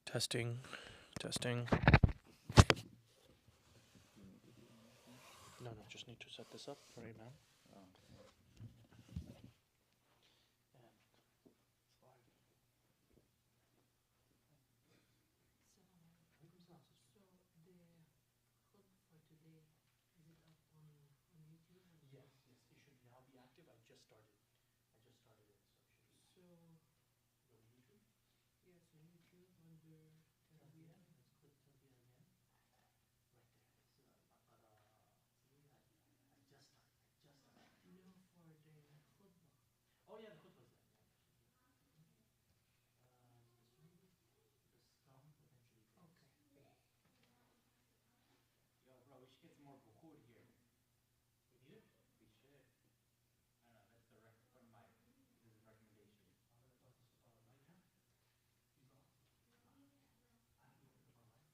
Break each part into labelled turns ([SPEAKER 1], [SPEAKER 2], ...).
[SPEAKER 1] Testing, testing. No, no, just need to set this up right now. Yes, yes, it should now be active. I just started. I just started it, so it should be. So go to YouTube. Talbia. Let's click Talbia again. Right there. Baqarah. See, I just started. I just started. Oh yeah, the khutbah is there. Yeah, it should be. This one, the scum eventually breaks.
[SPEAKER 2] Yo, bro, we should get some more bukhur here.
[SPEAKER 1] We need it.
[SPEAKER 2] We should. I don't know. That's the one of my. This is a recommendation.
[SPEAKER 1] Light now. He's off. I have to open up our live.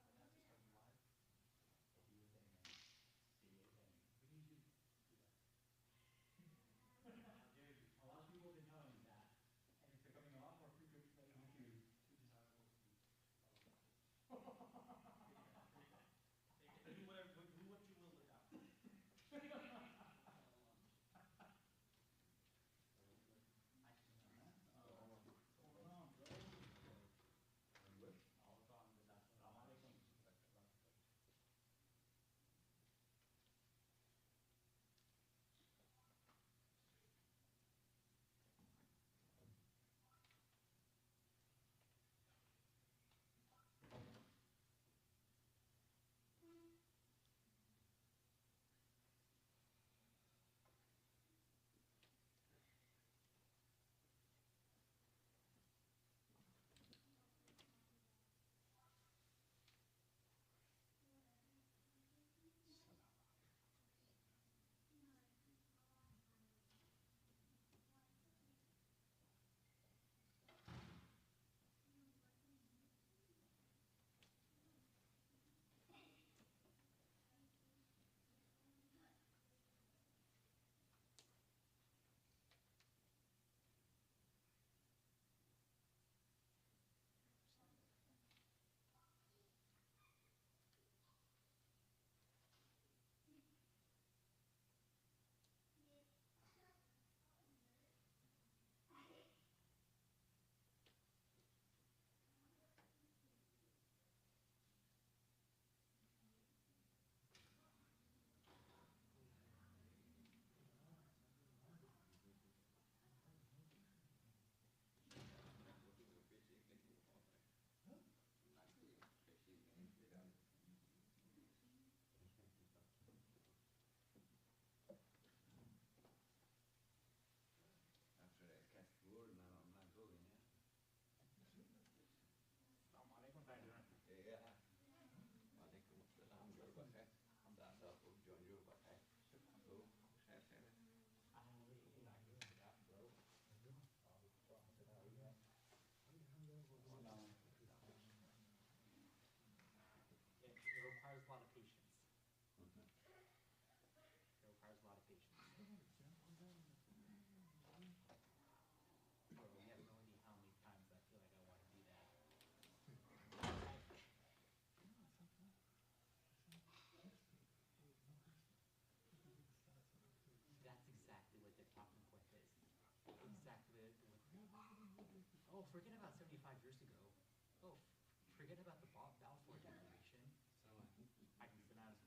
[SPEAKER 1] I'll be right back. I have to start the live.
[SPEAKER 2] Yeah, do your thing, man. Do your thing.
[SPEAKER 1] We need you to do that.
[SPEAKER 2] How dare you? A lot of people have been telling me that, and it's becoming a lot more frequent in the queue.
[SPEAKER 1] Too desirable to be followed.
[SPEAKER 2] Do whatever. Do what you will with that. What's going on, bro? All gone. Assalamu alaikum. Assalamu alaikum, Tajdun. It requires a lot of patience. It requires a lot of patience. Bro, you have no idea how many times I feel like I want to do that. That's exactly what the talking point is. Exactly oh, forget about 75 years ago. Oh, forget about the Balfour Declaration. I can sit down.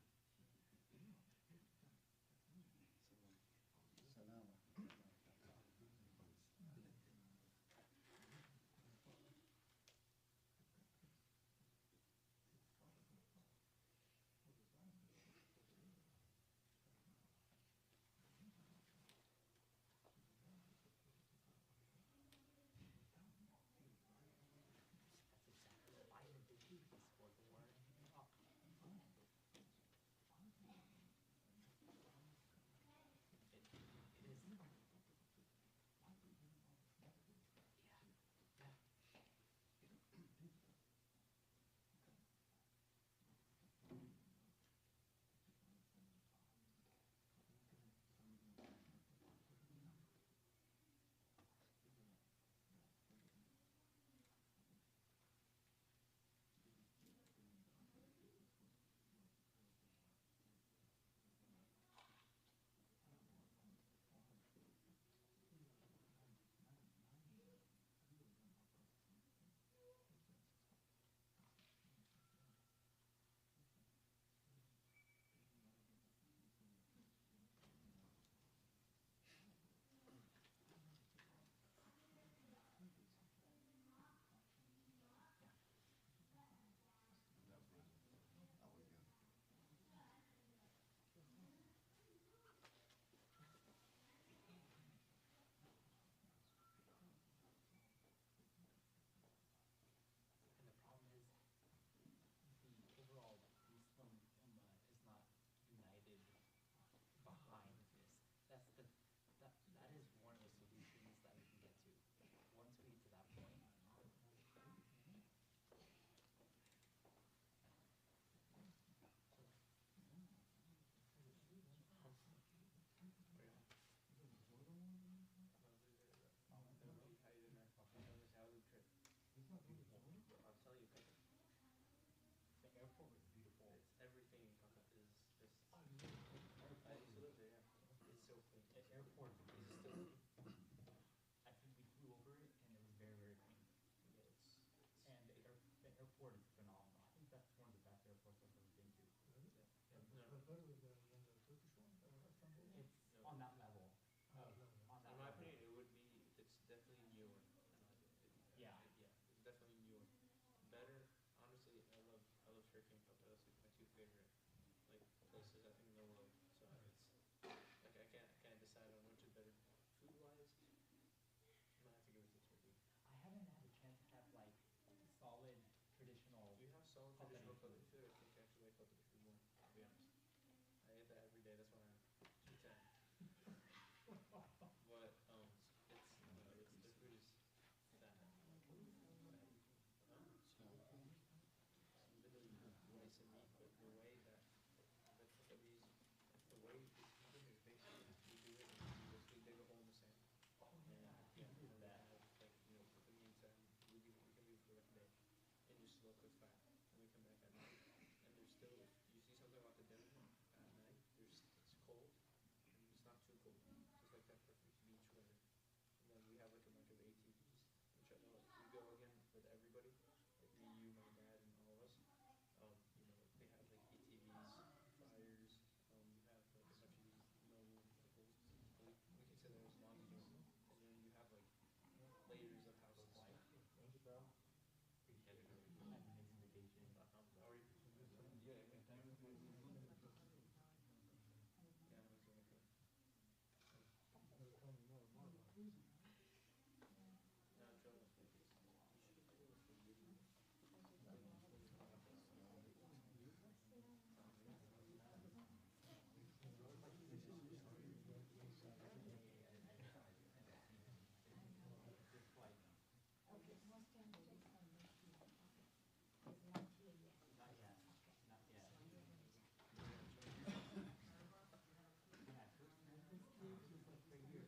[SPEAKER 2] It's on that level. On that
[SPEAKER 3] In my
[SPEAKER 2] level.
[SPEAKER 3] opinion, it would be. It's definitely newer.
[SPEAKER 2] Yeah.
[SPEAKER 3] It's definitely newer. Better, honestly. I love Turkey and Cappadocia. My two favorite like places I think in the world. So it's like I can't decide on which is better. Food wise, I'm gonna have to give it to Turkey.
[SPEAKER 2] I haven't had a chance to have like solid traditional
[SPEAKER 3] You have solid traditional
[SPEAKER 2] Coptic
[SPEAKER 3] cooking
[SPEAKER 2] food.
[SPEAKER 3] food. I think I actually like Coptic food more. To be honest, I eat that every day. That's why I'm 210. But it's no, it's their food is fat, fatty. Huh? Even though you have rice and meat, but the way that the way it's eaten is basically we do it and we basically dig a hole in the sand
[SPEAKER 2] Oh
[SPEAKER 3] and
[SPEAKER 2] yeah, I
[SPEAKER 3] yeah,
[SPEAKER 2] did hear
[SPEAKER 3] and we
[SPEAKER 2] that.
[SPEAKER 3] have like put the meat inside and we can leave it for like a day and just slow cook fat and we come back at night and there's still if you see something about the dinner at night it's cold and it's not too cold just like that perfect beach weather and then we have like a bunch of ATVs which I know we go again with everybody like me you my dad and all of us they have like ATVs, fires. You have like a bunch of these normal vehicles, and we can sit there as long as you want. And then you have like layers of houses.
[SPEAKER 2] Thank you, bro. Appreciate it. An amazing vacation.
[SPEAKER 3] How are you? Yeah, exactly. Yeah, Joe, you should have told us like years ago.
[SPEAKER 2] It's like not yet. Not yet. When I first moved this kid, he was like right here.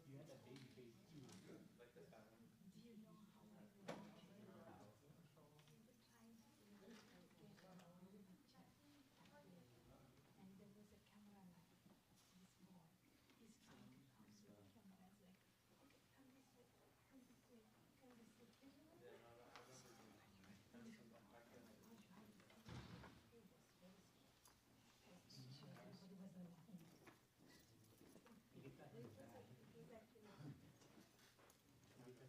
[SPEAKER 2] You had that baby face too.
[SPEAKER 3] Like the fat one.
[SPEAKER 2] In our house.
[SPEAKER 3] Yeah, no, I remember you having some backyard stuff.
[SPEAKER 2] He gets that in the bag. He gets this in the bag.
[SPEAKER 3] Yeah, he says it when it's later. Yeah, yeah, definitely catch you.
[SPEAKER 2] Thank you, bro.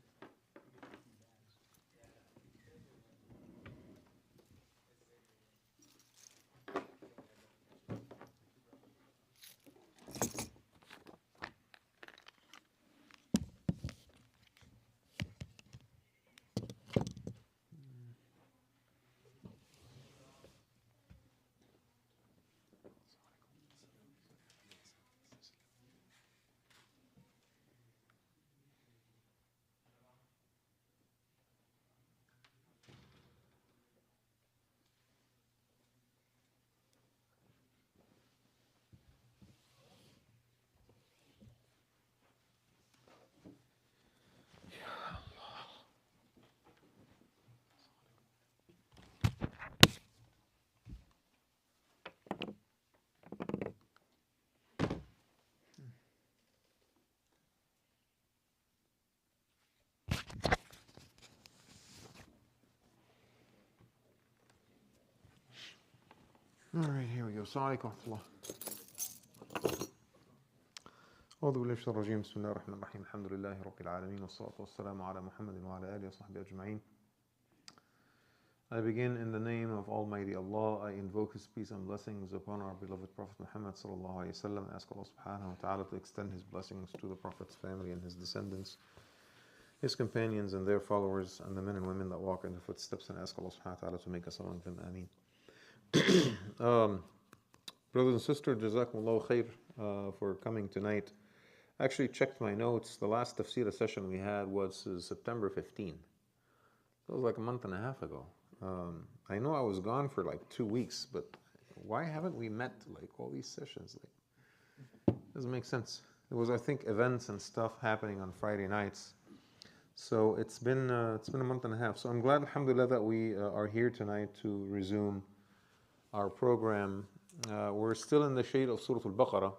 [SPEAKER 4] All right, here we go. Assalamu alaikum wa rahmatullah. أعوذ بالله من الشيطان الرجيم بسم الله الرحمن الرحيم الحمد لله رب العالمين والصلاة والسلام على محمد وعلى آله وصحبه أجمعين. I begin in the name of Almighty Allah. I invoke His peace and blessings upon our beloved Prophet Muhammad sallallahu alaihi wasallam. Ask Allah subhanahu wa ta'ala to extend His blessings to the Prophet's family and his descendants, his companions and their followers, and the men and women that walk in their footsteps, and ask Allah subhanahu wa ta'ala to make us among them. Ameen. Brothers and sisters, Jazakumullahu khair for coming tonight. I actually checked my notes. The last tafsir session we had was September 15. That was like a month and a half ago. I know I was gone for like 2 weeks, but why haven't we met like all these sessions? Like, doesn't make sense. There was, I think, events and stuff happening on Friday nights. So it's been a month and a half. So I'm glad, alhamdulillah, that we are here tonight to resume our program. We're still in the shade of Surah Al-Baqarah.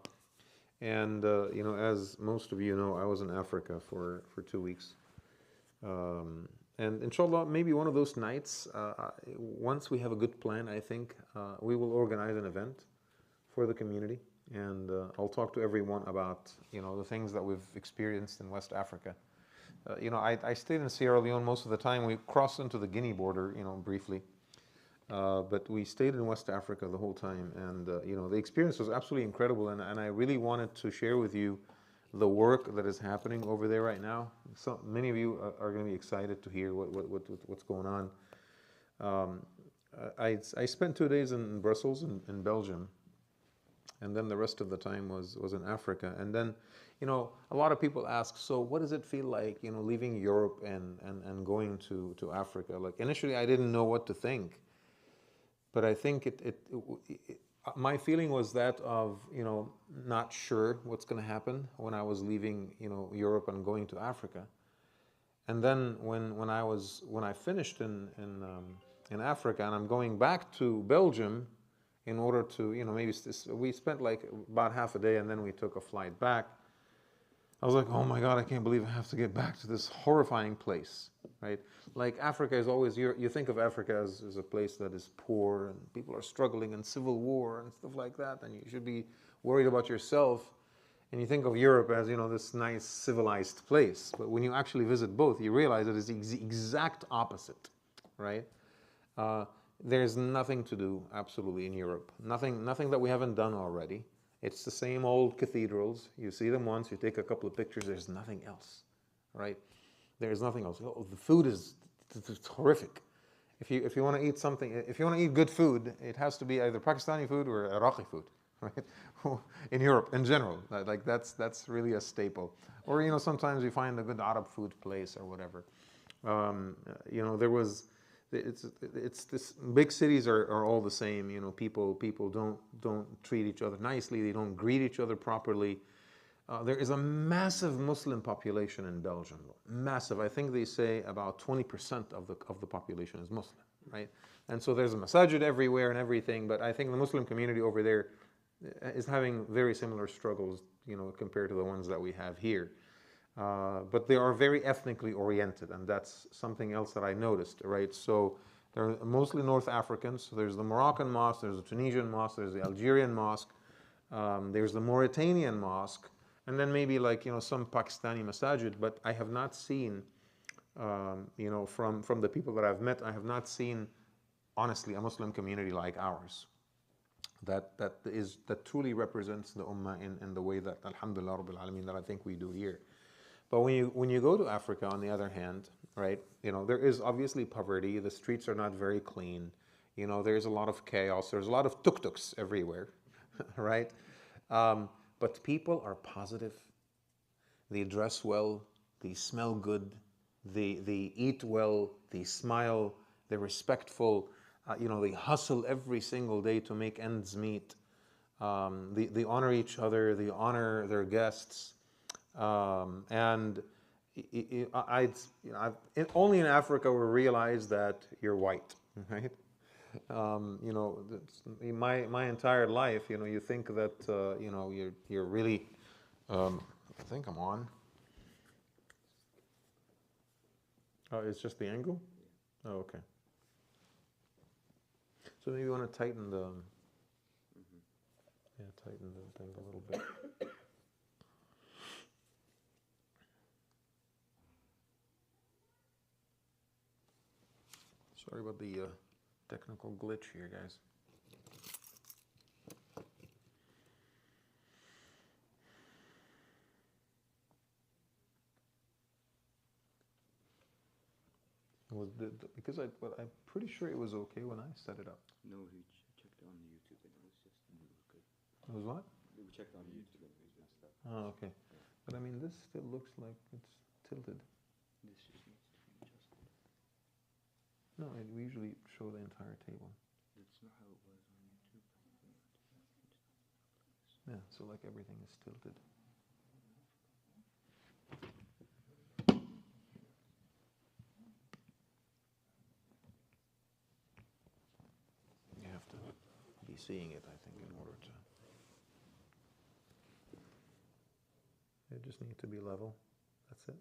[SPEAKER 4] And, as most of you know, I was in Africa for 2 weeks. And inshallah, maybe one of those nights, once we have a good plan, I think we will organize an event for the community, and I'll talk to everyone about the things that we've experienced in West Africa. I stayed in Sierra Leone most of the time. We crossed into the Guinea border, briefly, but we stayed in West Africa the whole time, and the experience was absolutely incredible. And I really wanted to share with you the work that is happening over there right now. So many of you are going to be excited to hear what's going on. I spent 2 days in Brussels, in Belgium, and then the rest of the time was in Africa. And then, a lot of people ask, so what does it feel like, leaving Europe and going to Africa? Like initially, I didn't know what to think, but I think my feeling was that of, not sure what's going to happen when I was leaving, Europe and going to Africa. And then when I finished in Africa and I'm going back to Belgium in order to, we spent like about half a day and then we took a flight back. I was like, oh my God, I can't believe I have to get back to this horrifying place, right? Like Africa is always, you think of Africa as a place that is poor and people are struggling and civil war and stuff like that, and you should be worried about yourself. And you think of Europe as, this nice civilized place. But when you actually visit both, you realize it is the exact opposite, right? There's nothing to do, absolutely, in Europe. Nothing that we haven't done already. It's the same old cathedrals. You see them once, you take a couple of pictures, there's nothing else, right? There's nothing else. Oh, the food is it's horrific. If you want to eat something, if you want to eat good food, it has to be either Pakistani food or Iraqi food, right? In Europe, in general, like that's really a staple. Or sometimes you find a good Arab food place or whatever. There was. It's this big cities are all the same. People don't treat each other nicely. They don't greet each other properly. There is a massive Muslim population in Belgium. Massive. I think they say about 20% of the population is Muslim, right? And so there's a masajid everywhere and everything. But I think the Muslim community over there is having very similar struggles, compared to the ones that we have here. But they are very ethnically oriented, and that's something else that I noticed, right? So they're mostly North Africans. So there's the Moroccan mosque, there's the Tunisian mosque, there's the Algerian mosque, there's the Mauritanian mosque, and then maybe like, some Pakistani masajid, but I have not seen, from the people that I've met, I have not seen, honestly, a Muslim community like ours. That truly represents the Ummah in the way that, alhamdulillah Rabbil Alameen, that I think we do here. But when you go to Africa, on the other hand, right, there is obviously poverty. The streets are not very clean. There's a lot of chaos. There's a lot of tuk-tuks everywhere, right? But people are positive. They dress well. They smell good. They eat well. They smile. They're respectful. They hustle every single day to make ends meet. They honor each other. They honor their guests. And only in Africa we realize that you're white, right? My entire life, you think that you're really. I think I'm on. Oh, it's just the angle. Oh, okay. So maybe you want to tighten the. Yeah, tighten the thing a little bit. Sorry about the technical glitch here, guys. Because I'm pretty sure it was okay when I set it up.
[SPEAKER 5] No, we checked on YouTube and it was good.
[SPEAKER 4] It was what?
[SPEAKER 5] We checked on YouTube and it was messed up.
[SPEAKER 4] Oh, okay. But I mean, this still looks like it's tilted.
[SPEAKER 5] This just needs to be adjusted.
[SPEAKER 4] No, we usually show the entire table.
[SPEAKER 5] That's not how it was on YouTube.
[SPEAKER 4] Yeah, so like everything is tilted. You have to be seeing it, I think, in order to. It just needs to be level. That's it.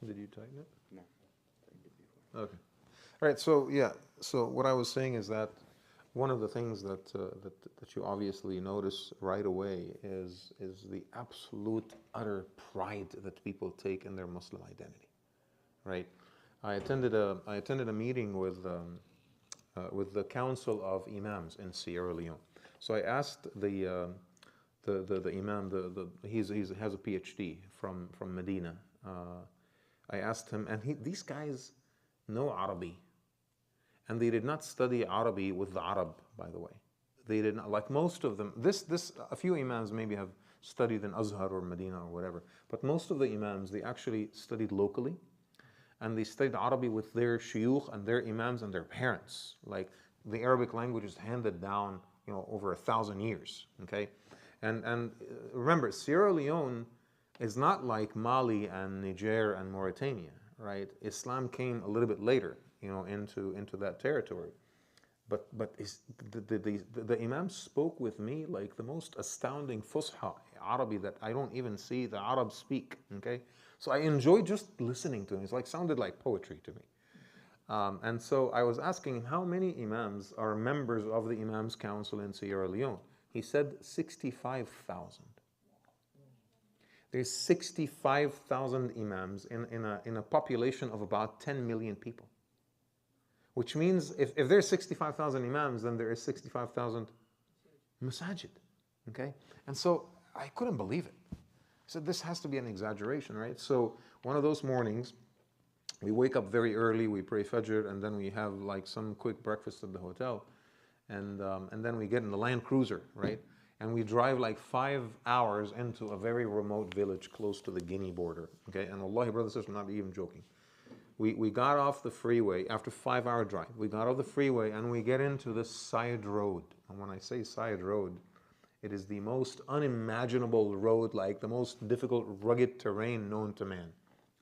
[SPEAKER 4] Did you tighten it?
[SPEAKER 5] No. I did before.
[SPEAKER 4] Okay. All right. So yeah. So what I was saying is that one of the things that you obviously notice right away is the absolute utter pride that people take in their Muslim identity, right? I attended a meeting with the Council of Imams in Sierra Leone. So I asked the imam, he has a PhD from Medina. I asked him, and these guys know Arabic, and they did not study Arabic with the Arab, by the way. They did not, like most of them. A few imams maybe have studied in Azhar or Medina or whatever, but most of the imams, they actually studied locally, and they studied Arabic with their shuyukh and their imams and their parents. Like the Arabic language is handed down, over 1,000 years. Okay, and remember, Sierra Leone is not like Mali and Niger and Mauritania, right? Islam came a little bit later, into that territory. But the Imam spoke with me like the most astounding Fusha Arabic that I don't even see the Arabs speak. Okay, so I enjoyed just listening to him. It's sounded like poetry to me. And so I was asking him how many Imams are members of the Imams Council in Sierra Leone. He said 65,000. There's 65,000 Imams in a population of about 10 million people. Which means if there's 65,000 Imams, then there is 65,000 masajid. Okay? And so I couldn't believe it. I said, this has to be an exaggeration, right? So one of those mornings, we wake up very early, we pray Fajr, and then we have some quick breakfast at the hotel. And then we get in the Land Cruiser, right? And we drive 5 hours into a very remote village close to the Guinea border. Okay? And wallahi, brothers and sisters, I'm not even joking. We got off the freeway after 5-hour drive. We got off the freeway and we get into this side road. And when I say side road, it is the most unimaginable road, the most difficult, rugged terrain known to man.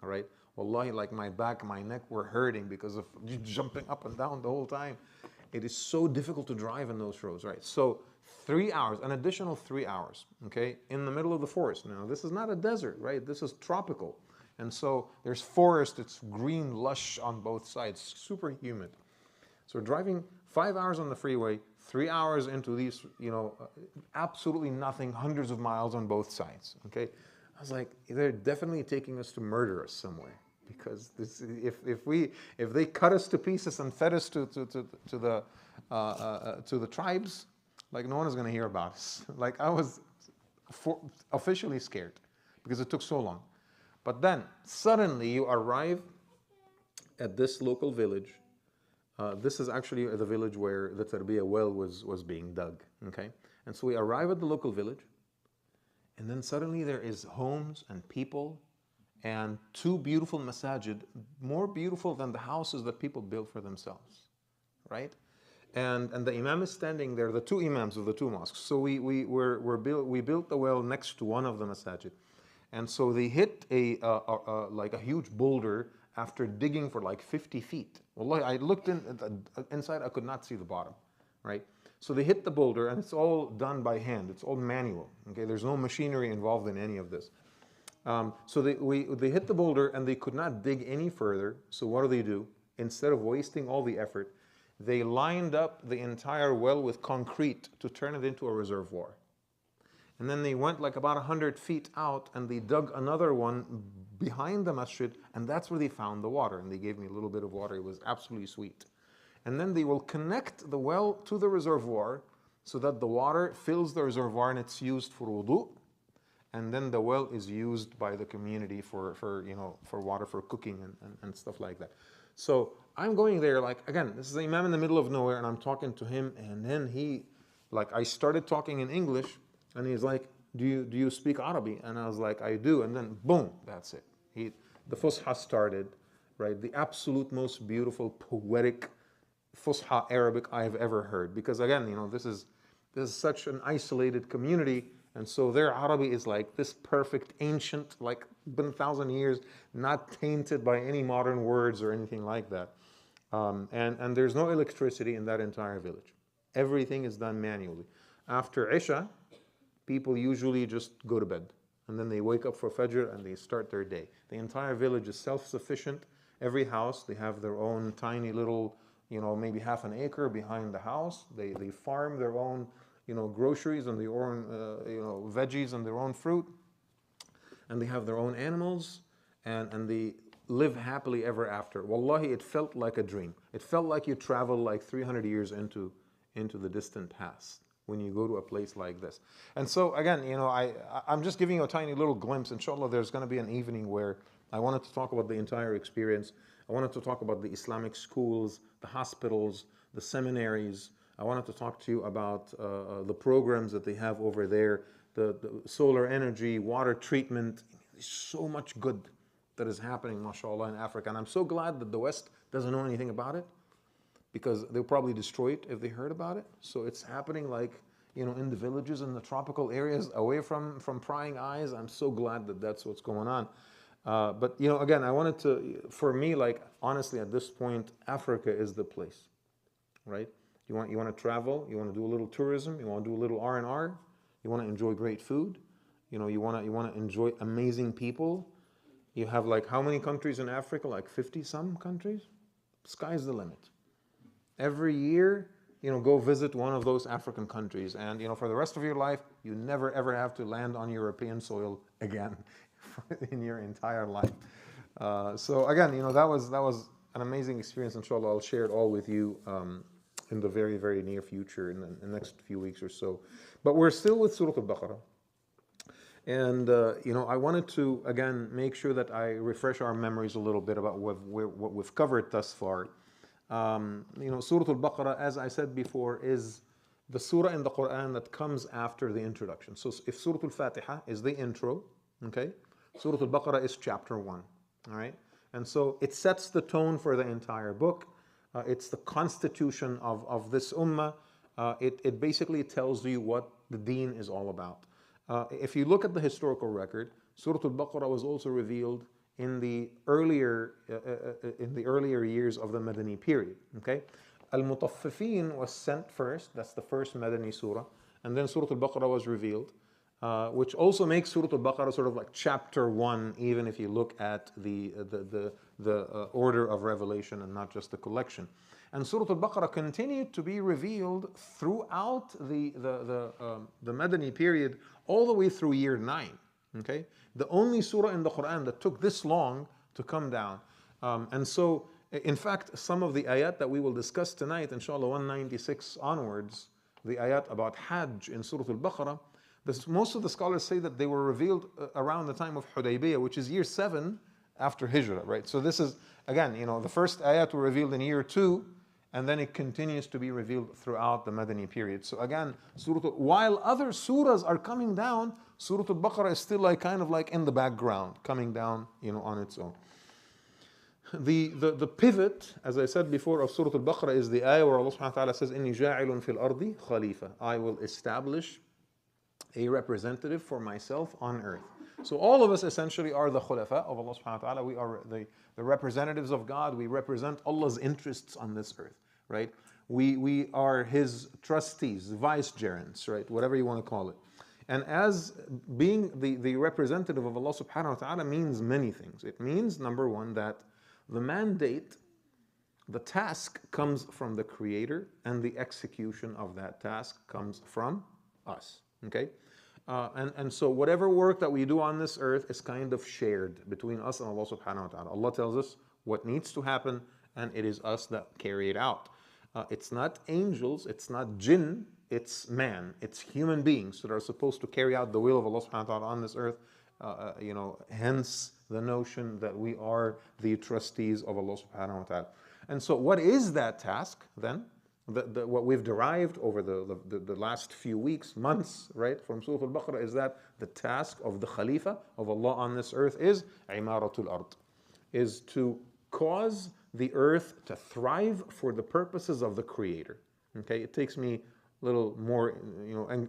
[SPEAKER 4] All right? Wallahi, my back, my neck were hurting because of jumping up and down the whole time. It is so difficult to drive in those roads, right? So 3 hours, an additional 3 hours, okay, in the middle of the forest. Now, this is not a desert, right? This is tropical. And so there's forest, it's green, lush on both sides, super humid. So we're driving 5 hours on the freeway, 3 hours into these, absolutely nothing, hundreds of miles on both sides, okay? I was like, they're definitely taking us to murder us somewhere. Because if they cut us to pieces and fed us to the tribes, no one is going to hear about us. I was officially scared because it took so long. But then suddenly you arrive at this local village. This is actually the village where the Tarbiyah well was being dug. Okay, and so we arrive at the local village, and then suddenly there is homes and people. And 2 beautiful masajid, more beautiful than the houses that people build for themselves, right? And the imam is standing there, the 2 imams of the 2 mosques. So we built the well next to one of the masajid, and so they hit a huge boulder after digging for 50 feet. Wallahi, I looked inside, I could not see the bottom, right? So they hit the boulder, and it's all done by hand. It's all manual. Okay, there's no machinery involved in any of this. So they hit the boulder and they could not dig any further. So what do? Instead of wasting all the effort, they lined up the entire well with concrete to turn it into a reservoir. And then they went about 100 feet out and they dug another one behind the masjid, and that's where they found the water. And they gave me a little bit of water. It was absolutely sweet. And then they will connect the well to the reservoir so that the water fills the reservoir and it's used for wudu. And then the well is used by the community for water for cooking and stuff like that. So I'm going there, again, this is the imam in the middle of nowhere, and I'm talking to him, and then I started talking in English, and he's like, do you speak Arabic? And I was like, I do. And then boom, that's it. The Fusha started, right? The absolute most beautiful, poetic Fusha Arabic I've ever heard. Because again, this is such an isolated community. And so their Arabic is this perfect, ancient, been 1,000 years, not tainted by any modern words or anything like that. And there's no electricity in that entire village. Everything is done manually. After Isha, people usually just go to bed. and then they wake up for Fajr and they start their day. The entire village is self-sufficient. Every house, they have their own tiny little, maybe half an acre behind the house. They farm their own, groceries and their own, veggies and their own fruit. And they have their own animals, and they live happily ever after. Wallahi, it felt like a dream. It felt like you travel like 300 years into the distant past when you go to a place like this. And so again, I'm just giving you a tiny little glimpse. Inshallah, there's going to be an evening where I wanted to talk about the entire experience. I wanted to talk about the Islamic schools, the hospitals, the seminaries. I wanted to talk to you about the programs that they have over there, the solar energy, water treatment. There's so much good that is happening, mashallah, in Africa. And I'm so glad that the West doesn't know anything about it, because they'll probably destroy it if they heard about it. So it's happening like, in the villages, in the tropical areas, away from prying eyes. I'm so glad that that's what's going on. But, again, I wanted to, for me, like, honestly, at this point, Africa is the place, right? You want to travel, you want to do a little tourism, you want to do a little R&R, you want to enjoy great food, you want to enjoy amazing people. You have like how many countries in Africa? Like 50 some countries? Sky's the limit. Every year, go visit one of those African countries, and for the rest of your life, you never ever have to land on European soil again in your entire life. So again, that was an amazing experience. Inshallah, I'll share it all with you in the very, very near future, in the next few weeks or so. But we're still with Surah Al-Baqarah. And, I wanted to, again, make sure that I refresh our memories a little bit about what we've covered thus far. Surah Al-Baqarah, as I said before, is the surah in the Quran that comes after the introduction. So if Surah Al-Fatiha is the intro, okay, Surah Al-Baqarah is chapter 1, all right? And so it sets the tone for the entire book. It's the constitution of this ummah. It basically tells you what the deen is all about. If you look at the historical record, Surah Al-Baqarah was also revealed in the earlier years of the Madani period. Okay, Al-Mutaffifin was sent first. That's the first Madani surah, and then Surah Al-Baqarah was revealed, which also makes Surah Al-Baqarah sort of like chapter 1, even if you look at the order of revelation and not just the collection. And Surah Al-Baqarah continued to be revealed throughout the Madani period, all the way through year 9. Okay, the only surah in the Quran that took this long to come down. And so, in fact, some of the ayat that we will discuss tonight, inshallah, 196 onwards, the ayat about Hajj in Surah Al-Baqarah, most of the scholars say that they were revealed around the time of Hudaybiyah, which is year 7 after Hijrah, right? So this is, again, the first ayat were revealed in year 2, and then it continues to be revealed throughout the Madani period. So again, while other surahs are coming down, Surah Al-Baqarah is still kind of in the background, coming down, on its own. The pivot, as I said before, of Surah Al-Baqarah is the ayah where Allah subhanahu wa ta'ala says, إِنِّي جَاعِلٌ فِي الْأَرْضِ خَلِيفَةً. I will establish a representative for myself on earth. So all of us essentially are the khulafa of Allah subhanahu wa ta'ala. We are the representatives of God. We represent Allah's interests on this earth, right? We are His trustees, vicegerents, right? Whatever you want to call it. And as being the representative of Allah subhanahu wa ta'ala means many things. It means, number one, that the mandate, the task comes from the Creator, and the execution of that task comes from us, okay? And so whatever work that we do on this earth is kind of shared between us and Allah subhanahu wa ta'ala. Allah tells us what needs to happen, and it is us that carry it out. It's not angels, it's not jinn, it's man, it's human beings that are supposed to carry out the will of Allah subhanahu wa ta'ala on this earth. Hence the notion that we are the trustees of Allah subhanahu wa ta'ala. And so what is that task then? What we've derived over the last few weeks, months, right, from Surah Al-Baqarah is that the task of the Khalifa of Allah on this earth is imaratul ard, is to cause the earth to thrive for the purposes of the Creator. Okay, it takes me a little more,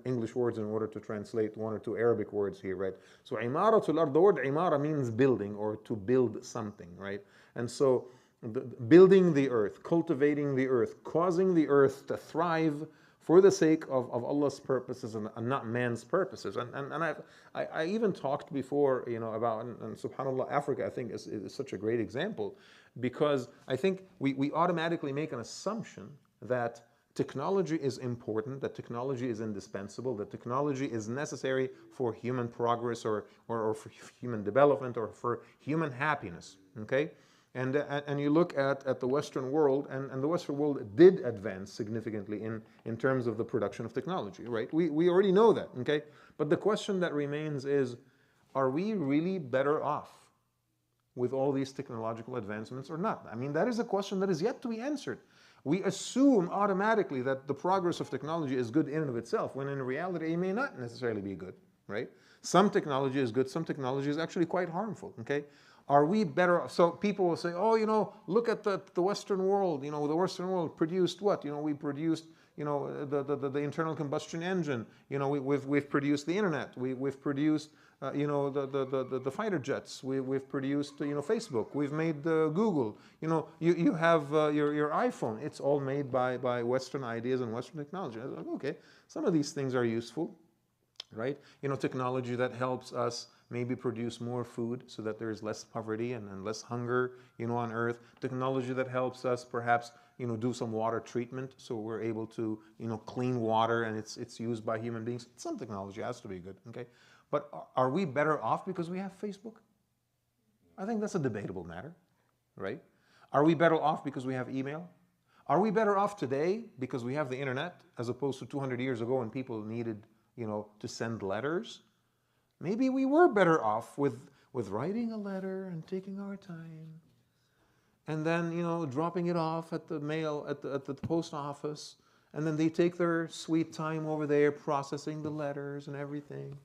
[SPEAKER 4] English words in order to translate one or two Arabic words here, right? So imaratul ard, the word imara means building or to build something, right? And so building the earth, cultivating the earth, causing the earth to thrive for the sake of Allah's purposes and not man's purposes. And I even talked before, about, and subhanAllah, Africa, I think, is such a great example, because I think we automatically make an assumption that technology is important, that technology is indispensable, that technology is necessary for human progress or for human development or for human happiness, okay? And you look at the Western world, and the Western world did advance significantly in terms of the production of technology, right? We already know that, okay? But the question that remains is, are we really better off with all these technological advancements or not? I mean, that is a question that is yet to be answered. We assume automatically that the progress of technology is good in and of itself, when in reality it may not necessarily be good, right? Some technology is good, some technology is actually quite harmful, okay? Are we better? So people will say, oh, look at the Western world. The Western world produced what? We produced, the internal combustion engine. We've produced the internet. We've produced, the fighter jets. We've produced, Facebook. We've made Google. You have your iPhone. It's all made by Western ideas and Western technology. I was like, okay, some of these things are useful, right? Technology that helps us maybe produce more food so that there's less poverty and less hunger, on earth. Technology that helps us perhaps, do some water treatment so we're able to, clean water and it's used by human beings. Some technology has to be good, okay? But are we better off because we have Facebook? I think that's a debatable matter, right? Are we better off because we have email? Are we better off today because we have the internet as opposed to 200 years ago when people needed, to send letters? Maybe we were better off with writing a letter and taking our time, and then dropping it off at the mail at the post office, and then they take their sweet time over there processing the letters and everything,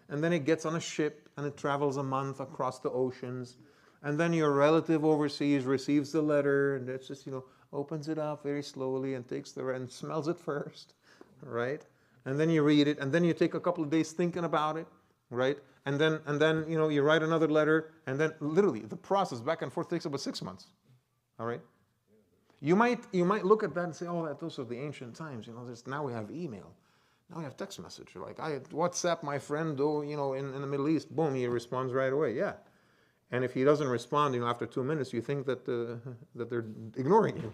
[SPEAKER 4] and then it gets on a ship and it travels a month across the oceans, and then your relative overseas receives the letter and it's just opens it up very slowly and takes and smells it first, right? And then you read it, and then you take a couple of days thinking about it. Right? And then you write another letter, and then literally the process back and forth takes about 6 months. All right? You might look at that and say, oh, those are the ancient times. Now we have email. Now we have text message. Like I WhatsApp my friend, in the Middle East, boom, he responds right away. Yeah. And if he doesn't respond, after 2 minutes, you think that they're ignoring you.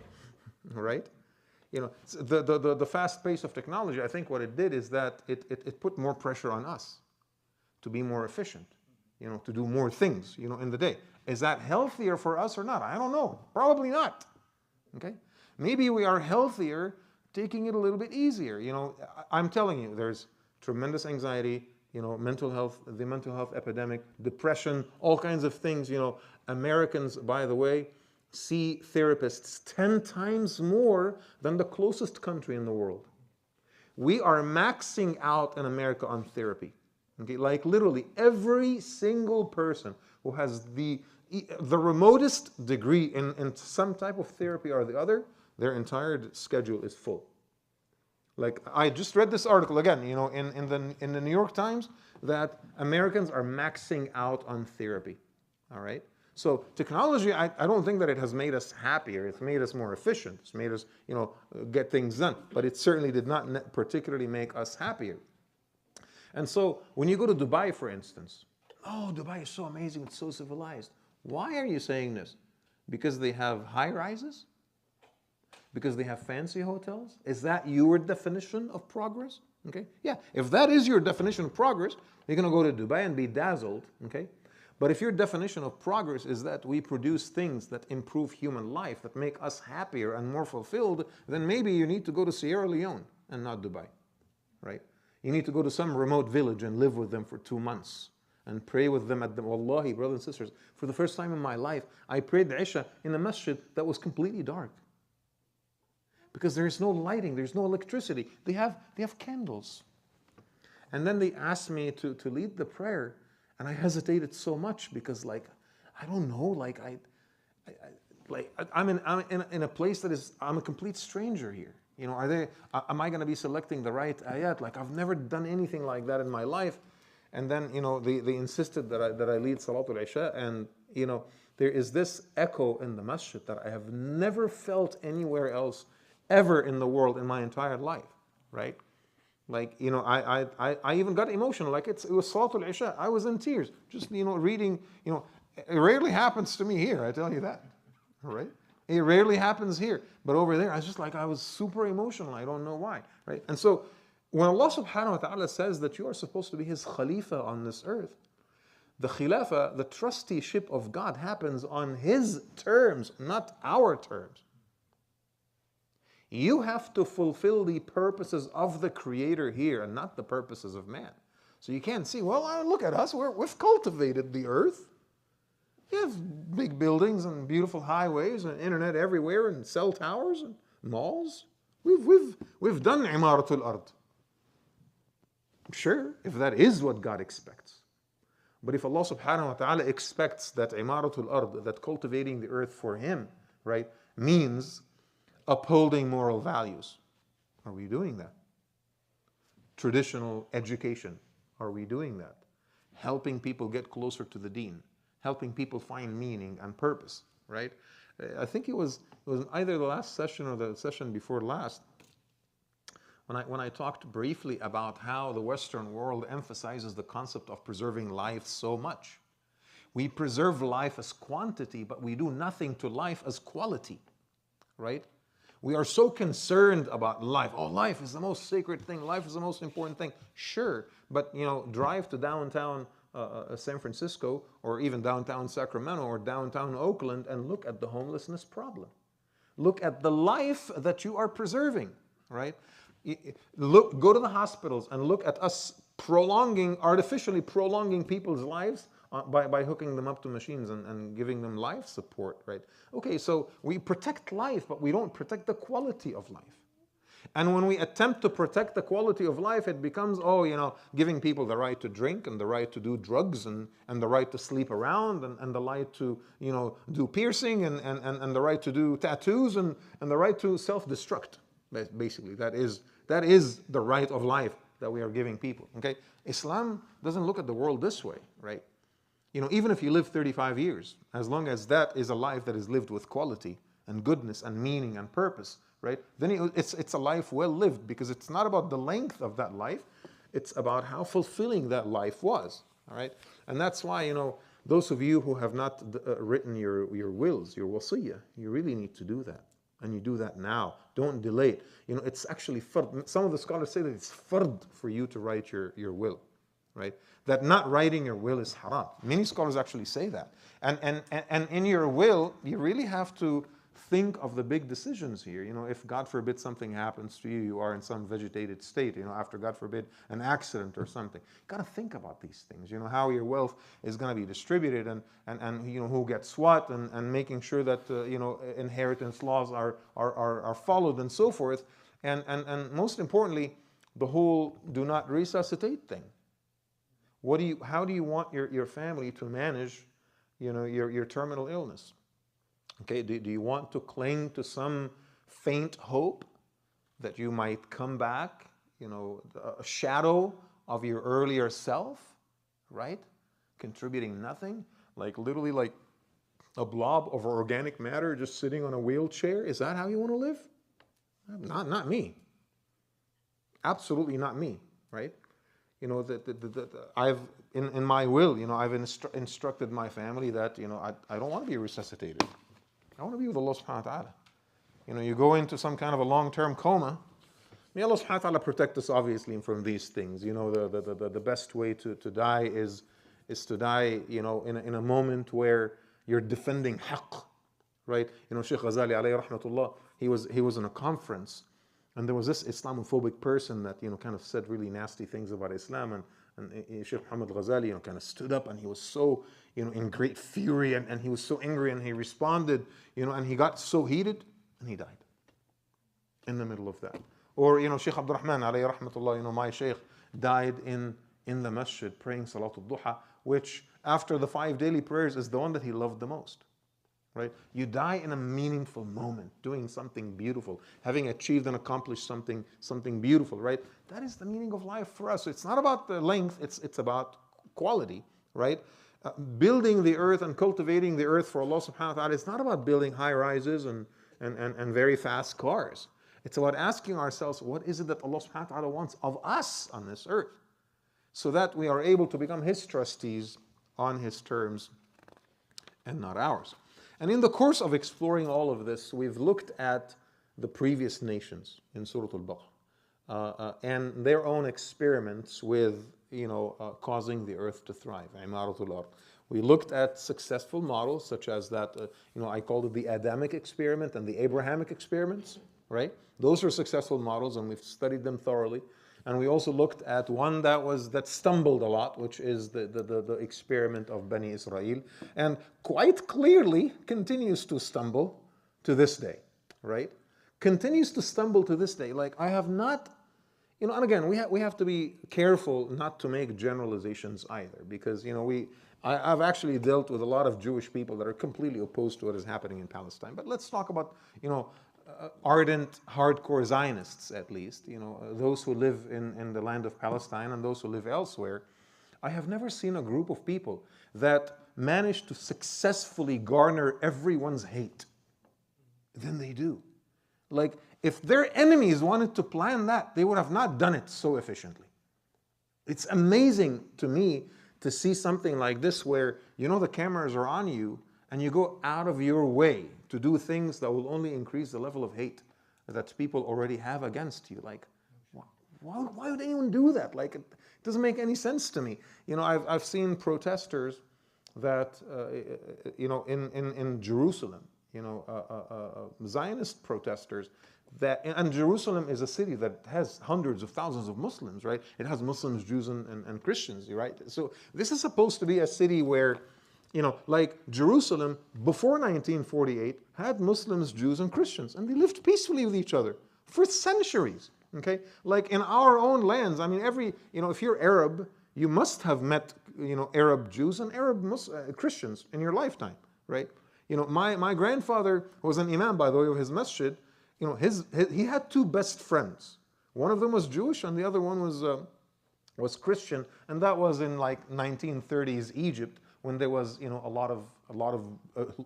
[SPEAKER 4] All right? The fast pace of technology, I think what it did is that it put more pressure on us to be more efficient, to do more things, in the day. Is that healthier for us or not? I don't know. Probably not. Okay? Maybe we are healthier taking it a little bit easier. I'm telling you, there's tremendous anxiety, mental health, the mental health epidemic, depression, all kinds of things. Americans, by the way, see therapists 10 times more than the closest country in the world. We are maxing out in America on therapy. Okay, like literally every single person who has the remotest degree in some type of therapy or the other, their entire schedule is full. Like I just read this article again, in the New York Times, that Americans are maxing out on therapy. All right. So technology, I don't think that it has made us happier. It's made us more efficient. It's made us, get things done. But it certainly did not particularly make us happier. And so when you go to Dubai, for instance, oh, Dubai is so amazing, it's so civilized. Why are you saying this? Because they have high rises? Because they have fancy hotels? Is that your definition of progress? Okay, yeah, if that is your definition of progress, you're going to go to Dubai and be dazzled, okay? But if your definition of progress is that we produce things that improve human life, that make us happier and more fulfilled, then maybe you need to go to Sierra Leone and not Dubai, right? You need to go to some remote village and live with them for 2 months and pray with them Wallahi, brothers and sisters, for the first time in my life, I prayed Isha in a masjid that was completely dark. Because there's no lighting, there's no electricity. They have candles. And then they asked me to lead the prayer, and I hesitated so much because, I don't know, I'm in a place that is, I'm a complete stranger here. Am I going to be selecting the right ayat? I've never done anything like that in my life. And then, they insisted that I lead Salatul Isha, and, there is this echo in the masjid that I have never felt anywhere else ever in the world in my entire life, right? Like, I even got emotional. Like it was Salatul Isha. I was in tears. Just, reading, it rarely happens to me here, I tell you that. Right? It rarely happens here. But over there, I was super emotional. I don't know why. Right? And so, when Allah subhanahu wa ta'ala says that you are supposed to be His Khalifa on this earth, the Khilafah, the trusteeship of God happens on His terms, not our terms. You have to fulfill the purposes of the Creator here and not the purposes of man. So you can't see, well, look at us, we've cultivated the earth. We have big buildings and beautiful highways and internet everywhere and cell towers and malls. We've done imaratul ard. Sure, if that is what God expects. But if Allah subhanahu wa ta'ala expects that imaratul ard, that cultivating the earth for Him, right, means upholding moral values, are we doing that? Traditional education, are we doing that? Helping people get closer to the deen, helping people find meaning and purpose, right? I think it was either the last session or the session before last when I talked briefly about how the Western world emphasizes the concept of preserving life so much. We preserve life as quantity, but we do nothing to life as quality, right? We are so concerned about life. Oh, life is the most sacred thing. Life is the most important thing. Sure, but drive to downtown San Francisco or even downtown Sacramento or downtown Oakland and look at the homelessness problem. Look at the life that you are preserving, right? Go to the hospitals and look at us artificially prolonging people's lives by hooking them up to machines and giving them life support, right? Okay, so we protect life, but we don't protect the quality of life. And when we attempt to protect the quality of life, it becomes, giving people the right to drink and the right to do drugs and the right to sleep around and the right to, do piercing and the right to do tattoos and the right to self-destruct. Basically, that is the right of life that we are giving people, okay? Islam doesn't look at the world this way, right? Even if you live 35 years, as long as that is a life that is lived with quality and goodness and meaning and purpose, right? Then it's a life well lived, because it's not about the length of that life, it's about how fulfilling that life was, all right? And that's why, those of you who have not written your wills, your wasiyah, you really need to do that. And you do that now. Don't delay it. It's actually fard. Some of the scholars say that it's fard for you to write your will, right? That not writing your will is haram. Many scholars actually say that. And in your will, you really have to think of the big decisions here. If God forbid something happens to you, you are in some vegetated state, after God forbid an accident or something. You got to think about these things, how your wealth is going to be distributed and who gets what and making sure that, inheritance laws are followed and so forth. And most importantly, the whole do not resuscitate thing. How do you want your family to manage, your terminal illness? Okay, do you want to cling to some faint hope that you might come back, a shadow of your earlier self, right? Contributing nothing, literally like a blob of organic matter just sitting on a wheelchair? Is that how you want to live? Not me. Absolutely not me, right? I've in my will, I've instructed my family that I don't want to be resuscitated. I want to be with Allah subhanahu wa ta'ala. You go into some kind of a long-term coma. May Allah subhanahu wa ta'ala protect us obviously from these things. The best way to die is to die, in a moment where you're defending haqq, right? Shaykh Ghazali alayhi rahmatullah, he was in a conference, and there was this Islamophobic person that, kind of said really nasty things about Islam, and Shaykh Muhammad Ghazali, kind of stood up, and he was so, in great fury, and he was so angry, and he responded, and he got so heated, and he died in the middle of that. Or, Shaykh Abdul Rahman, alayhi rahmatullah, my Shaykh died in the masjid praying Salatul Duha, which after the 5 daily prayers is the one that he loved the most. Right? You die in a meaningful moment, doing something beautiful, having achieved and accomplished something beautiful, right? That is the meaning of life for us. So it's not about the length, it's about quality, right? Building the earth and cultivating the earth for Allah subhanahu wa ta'ala, it's not about building high rises and very fast cars. It's about asking ourselves, what is it that Allah subhanahu wa ta'ala wants of us on this earth? So that we are able to become His trustees on His terms and not ours. And in the course of exploring all of this, we've looked at the previous nations in Surah Al-Baqarah and their own experiments with, causing the earth to thrive. Imaratul Ard. We looked at successful models such as that, I called it the Adamic experiment and the Abrahamic experiments, right? Those are successful models and we've studied them thoroughly. And we also looked at one that stumbled a lot, which is the experiment of Bani Israel, and quite clearly continues to stumble to this day, right? Continues to stumble to this day. Like, I have not, and again, we have to be careful not to make generalizations either, because I've actually dealt with a lot of Jewish people that are completely opposed to what is happening in Palestine. But let's talk about ardent, hardcore Zionists, at least, those who live in the land of Palestine and those who live elsewhere. I have never seen a group of people that managed to successfully garner everyone's hate than they do. Like, if their enemies wanted to plan that, they would have not done it so efficiently. It's amazing to me to see something like this where, the cameras are on you and you go out of your way to do things that will only increase the level of hate that people already have against you. Like, why would anyone do that? Like, it doesn't make any sense to me. I've seen protesters that, in Jerusalem, Zionist protesters, and Jerusalem is a city that has hundreds of thousands of Muslims, right? It has Muslims, Jews, and Christians, right? So this is supposed to be a city where, like Jerusalem before 1948 had Muslims, Jews, and Christians, and they lived peacefully with each other for centuries, okay? Like in our own lands, I mean, if you're Arab, you must have met, Arab Jews and Arab Christians in your lifetime, right? My grandfather was an imam, by the way, of his masjid. He had two best friends. One of them was Jewish, and the other one was Christian, and that was in like 1930s Egypt, when there was a lot of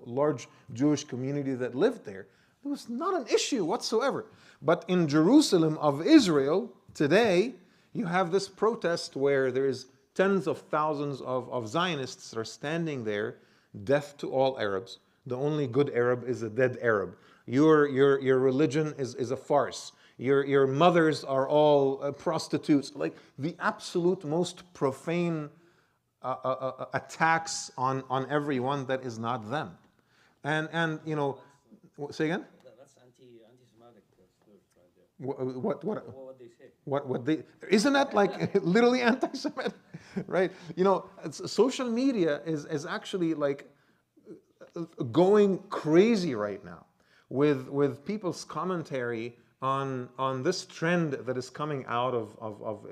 [SPEAKER 4] large Jewish community that lived there. It was not an issue whatsoever. But in Jerusalem of Israel today, you have this protest where there is tens of thousands of Zionists that are standing there, death to all Arabs. The only good Arab is a dead Arab. Your religion is a farce. Your mothers are all prostitutes. Like the absolute most profane attacks on everyone that is not them. And say again?
[SPEAKER 5] That's anti-Semitic right there.
[SPEAKER 4] What
[SPEAKER 5] they say?
[SPEAKER 4] What they, isn't that like literally anti-Semitic, right? Social media is actually like going crazy right now with people's commentary on this trend that is coming out of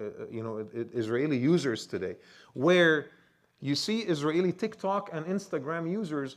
[SPEAKER 4] Israeli users today, where you see Israeli TikTok and Instagram users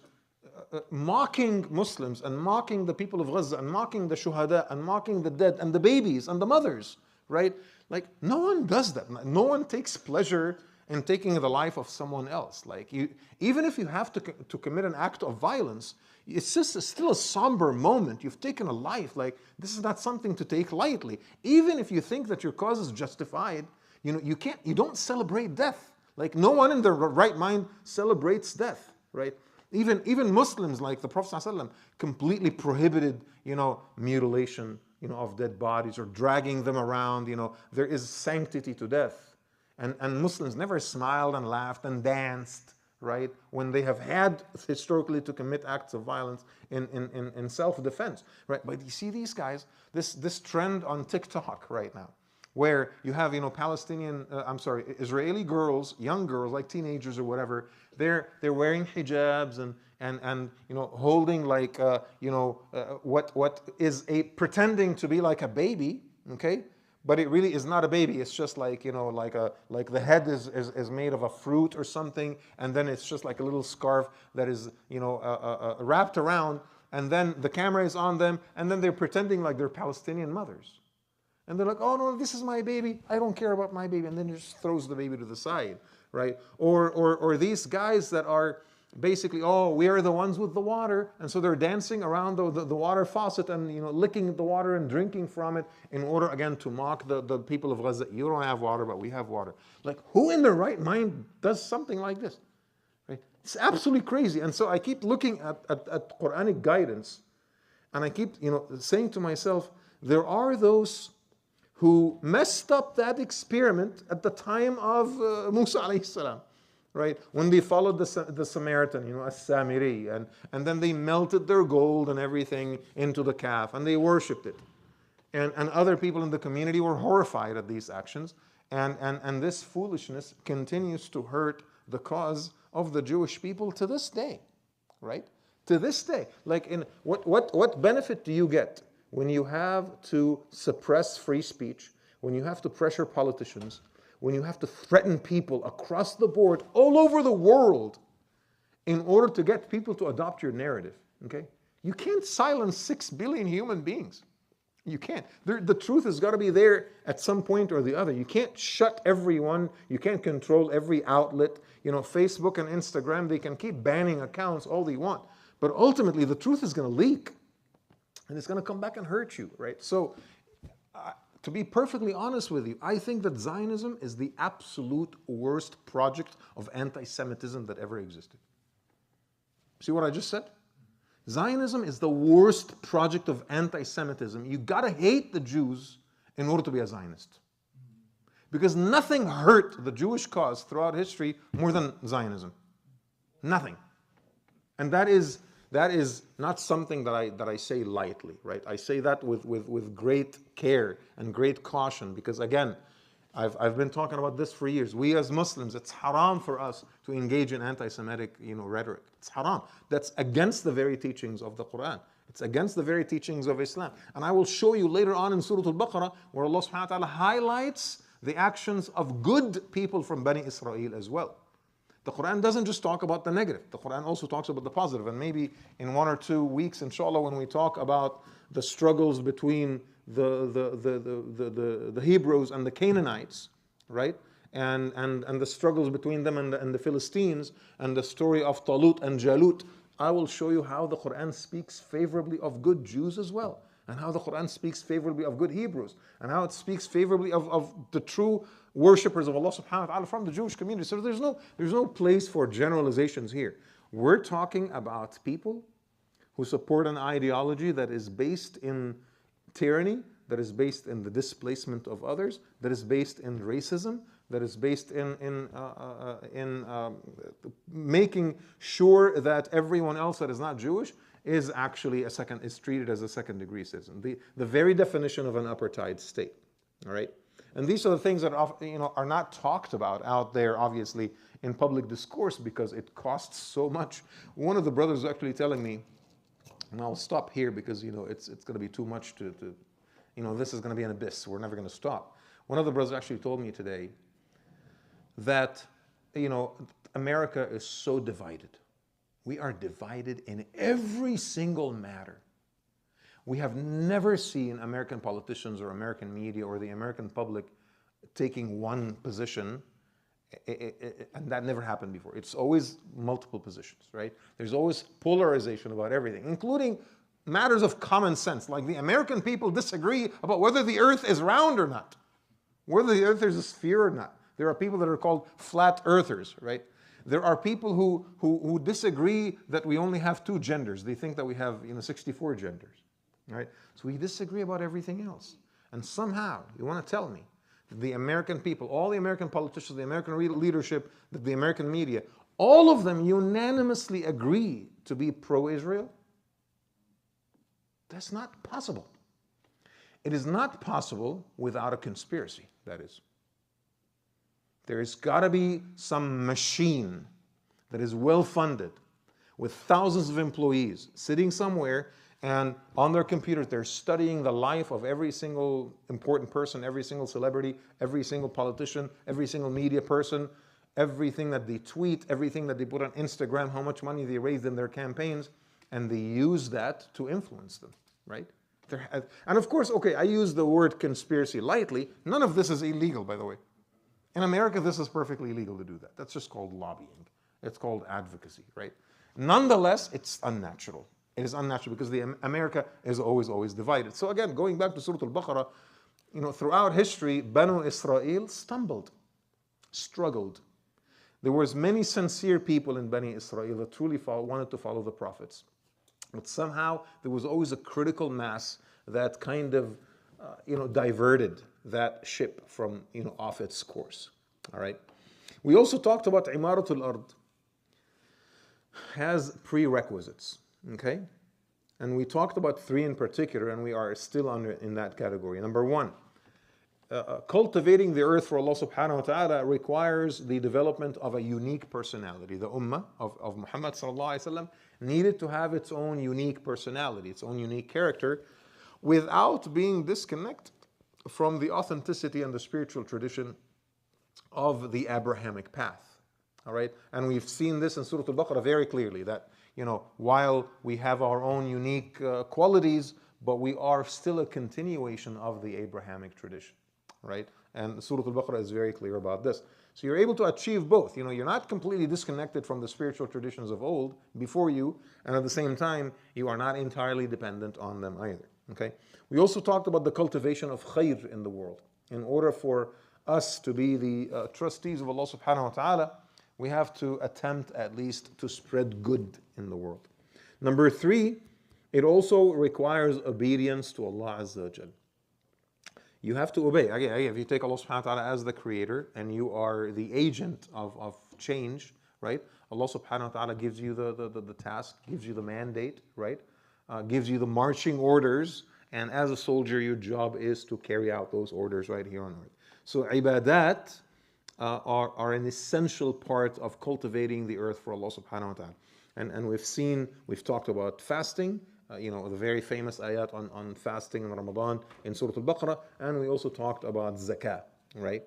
[SPEAKER 4] mocking Muslims and mocking the people of Gaza and mocking the shuhada and mocking the dead and the babies and the mothers, right? Like, no one does that. No one takes pleasure in taking the life of someone else. Like, even if you have to commit an act of violence, it's just still a somber moment. You've taken a life. Like, this is not something to take lightly. Even if you think that your cause is justified, you don't celebrate death. Like, no one in their right mind celebrates death, right? Even Muslims, like the Prophet ﷺ, completely prohibited, mutilation, of dead bodies or dragging them around. There is sanctity to death. And Muslims never smiled and laughed and danced, right, when they have had historically to commit acts of violence in self-defense, right? But you see these guys, this trend on TikTok right now, where you have, Israeli girls, young girls, like teenagers or whatever, they're wearing hijabs and holding like, what is pretending to be like a baby, okay? But it really is not a baby. It's just like, like the head is made of a fruit or something, and then it's just like a little scarf that is, wrapped around, and then the camera is on them, and then they're pretending like they're Palestinian mothers. And they're like, oh no, this is my baby. I don't care about my baby. And then he just throws the baby to the side, right? Or these guys that are, basically, oh, we are the ones with the water, and so they're dancing around the water faucet and licking the water and drinking from it in order again to mock the people of Gaza. You don't have water, but we have water. Like, who in their right mind does something like this? Right? It's absolutely crazy. And so I keep looking at Quranic guidance, and I keep saying to myself, there are those who messed up that experiment at the time of Musa alayhi salam. Right? When they followed the Samaritan, as-Samiri, and then they melted their gold and everything into the calf, and they worshipped it. And other people in the community were horrified at these actions, and this foolishness continues to hurt the cause of the Jewish people to this day. Right? To this day. Like, what benefit do you get when you have to suppress free speech, when you have to pressure politicians, when you have to threaten people across the board, all over the world, in order to get people to adopt your narrative, okay? You can't silence 6 billion human beings. You can't. The truth has got to be there at some point or the other. You can't shut everyone. You can't control every outlet. Facebook and Instagram, they can keep banning accounts all they want. But ultimately, the truth is going to leak. And it's going to come back and hurt you, right? So, to be perfectly honest with you, I think that Zionism is the absolute worst project of anti-Semitism that ever existed. See what I just said? Zionism is the worst project of anti-Semitism. You gotta hate the Jews in order to be a Zionist. Because nothing hurt the Jewish cause throughout history more than Zionism. Nothing. And that is not something that I say lightly, right? I say that with great care and great caution, because again, I've been talking about this for years. We as Muslims, it's haram for us to engage in anti-Semitic rhetoric. It's haram. That's against the very teachings of the Quran. It's against the very teachings of Islam. And I will show you later on in Surah Al-Baqarah where Allah subhanahu wa ta'ala highlights the actions of good people from Bani Israel as well. The Quran doesn't just talk about the negative. The Quran also talks about the positive. And maybe in 1 or 2 weeks, inshallah, when we talk about the struggles between the Hebrews and the Canaanites, right? And the struggles between them and the Philistines, and the story of Talut and Jalut, I will show you how the Quran speaks favorably of good Jews as well, and how the Quran speaks favorably of good Hebrews, and how it speaks favorably of the true worshippers of Allah subhanahu wa ta'ala from the Jewish community. So there's no place for generalizations here. We're talking about people who support an ideology that is based in tyranny, that is based in the displacement of others, that is based in racism, that is based in making sure that everyone else that is not Jewish is actually is treated as a second-degree citizen. The very definition of an apartheid state. All right. And these are the things that are not talked about out there, obviously, in public discourse because it costs so much. One of the brothers was actually telling me, and I'll stop here because it's going to be too much to this is going to be an abyss. We're never going to stop. One of the brothers actually told me today that America is so divided. We are divided in every single matter. We have never seen American politicians or American media or the American public taking one position, and that never happened before. It's always multiple positions, right? There's always polarization about everything, including matters of common sense. Like the American people disagree about whether the earth is round or not, whether the earth is a sphere or not. There are people that are called flat earthers, right? There are people who disagree that we only have 2 genders. They think that we have 64 genders. Right? So we disagree about everything else. And somehow, you want to tell me that the American people, all the American politicians, the American leadership, the American media, all of them unanimously agree to be pro-Israel? That's not possible. It is not possible without a conspiracy, that is. There's got to be some machine that is well-funded with thousands of employees sitting somewhere, and on their computers, they're studying the life of every single important person, every single celebrity, every single politician, every single media person, everything that they tweet, everything that they put on Instagram, how much money they raised in their campaigns, and they use that to influence them, right? And of course, okay, I use the word conspiracy lightly. None of this is illegal, by the way. In America, this is perfectly legal to do that. That's just called lobbying. It's called advocacy, right? Nonetheless, it's unnatural. It is unnatural because America is always divided. So again, going back to Surah Al-Baqarah, throughout history, Banu Israel stumbled, struggled. There was many sincere people in Bani Israel that truly wanted to follow the prophets. But somehow there was always a critical mass that kind of diverted that ship from off its course. All right. We also talked about Imaratul Ard has prerequisites. Okay, and we talked about three in particular, and we are still in that category. Number one, cultivating the earth for Allah subhanahu wa ta'ala requires the development of a unique personality. The ummah of Muhammad sallallahu alaihi wasallam needed to have its own unique personality, its own unique character, without being disconnected from the authenticity and the spiritual tradition of the Abrahamic path. All right, and we've seen this in Surah Al-Baqarah very clearly, that while we have our own unique qualities, but we are still a continuation of the Abrahamic tradition, right? And Surah Al-Baqarah is very clear about this. So you're able to achieve both. You're not completely disconnected from the spiritual traditions of old before you, and at the same time, you are not entirely dependent on them either. Okay. We also talked about the cultivation of khair in the world. In order for us to be the trustees of Allah subhanahu wa ta'ala, we have to attempt at least to spread good in the world. Number three, it also requires obedience to Allah Azza wa Jal. You have to obey. Again, if you take Allah subhanahu wa ta'ala as the creator and you are the agent of change, right? Allah subhanahu wa ta'ala gives you the task, gives you the mandate, right? Gives you the marching orders, and as a soldier, your job is to carry out those orders right here on earth. So ibadat are an essential part of cultivating the earth for Allah subhanahu wa ta'ala. And we've talked about fasting, the very famous ayat on fasting in Ramadan in Surah Al-Baqarah, and we also talked about zakah, right?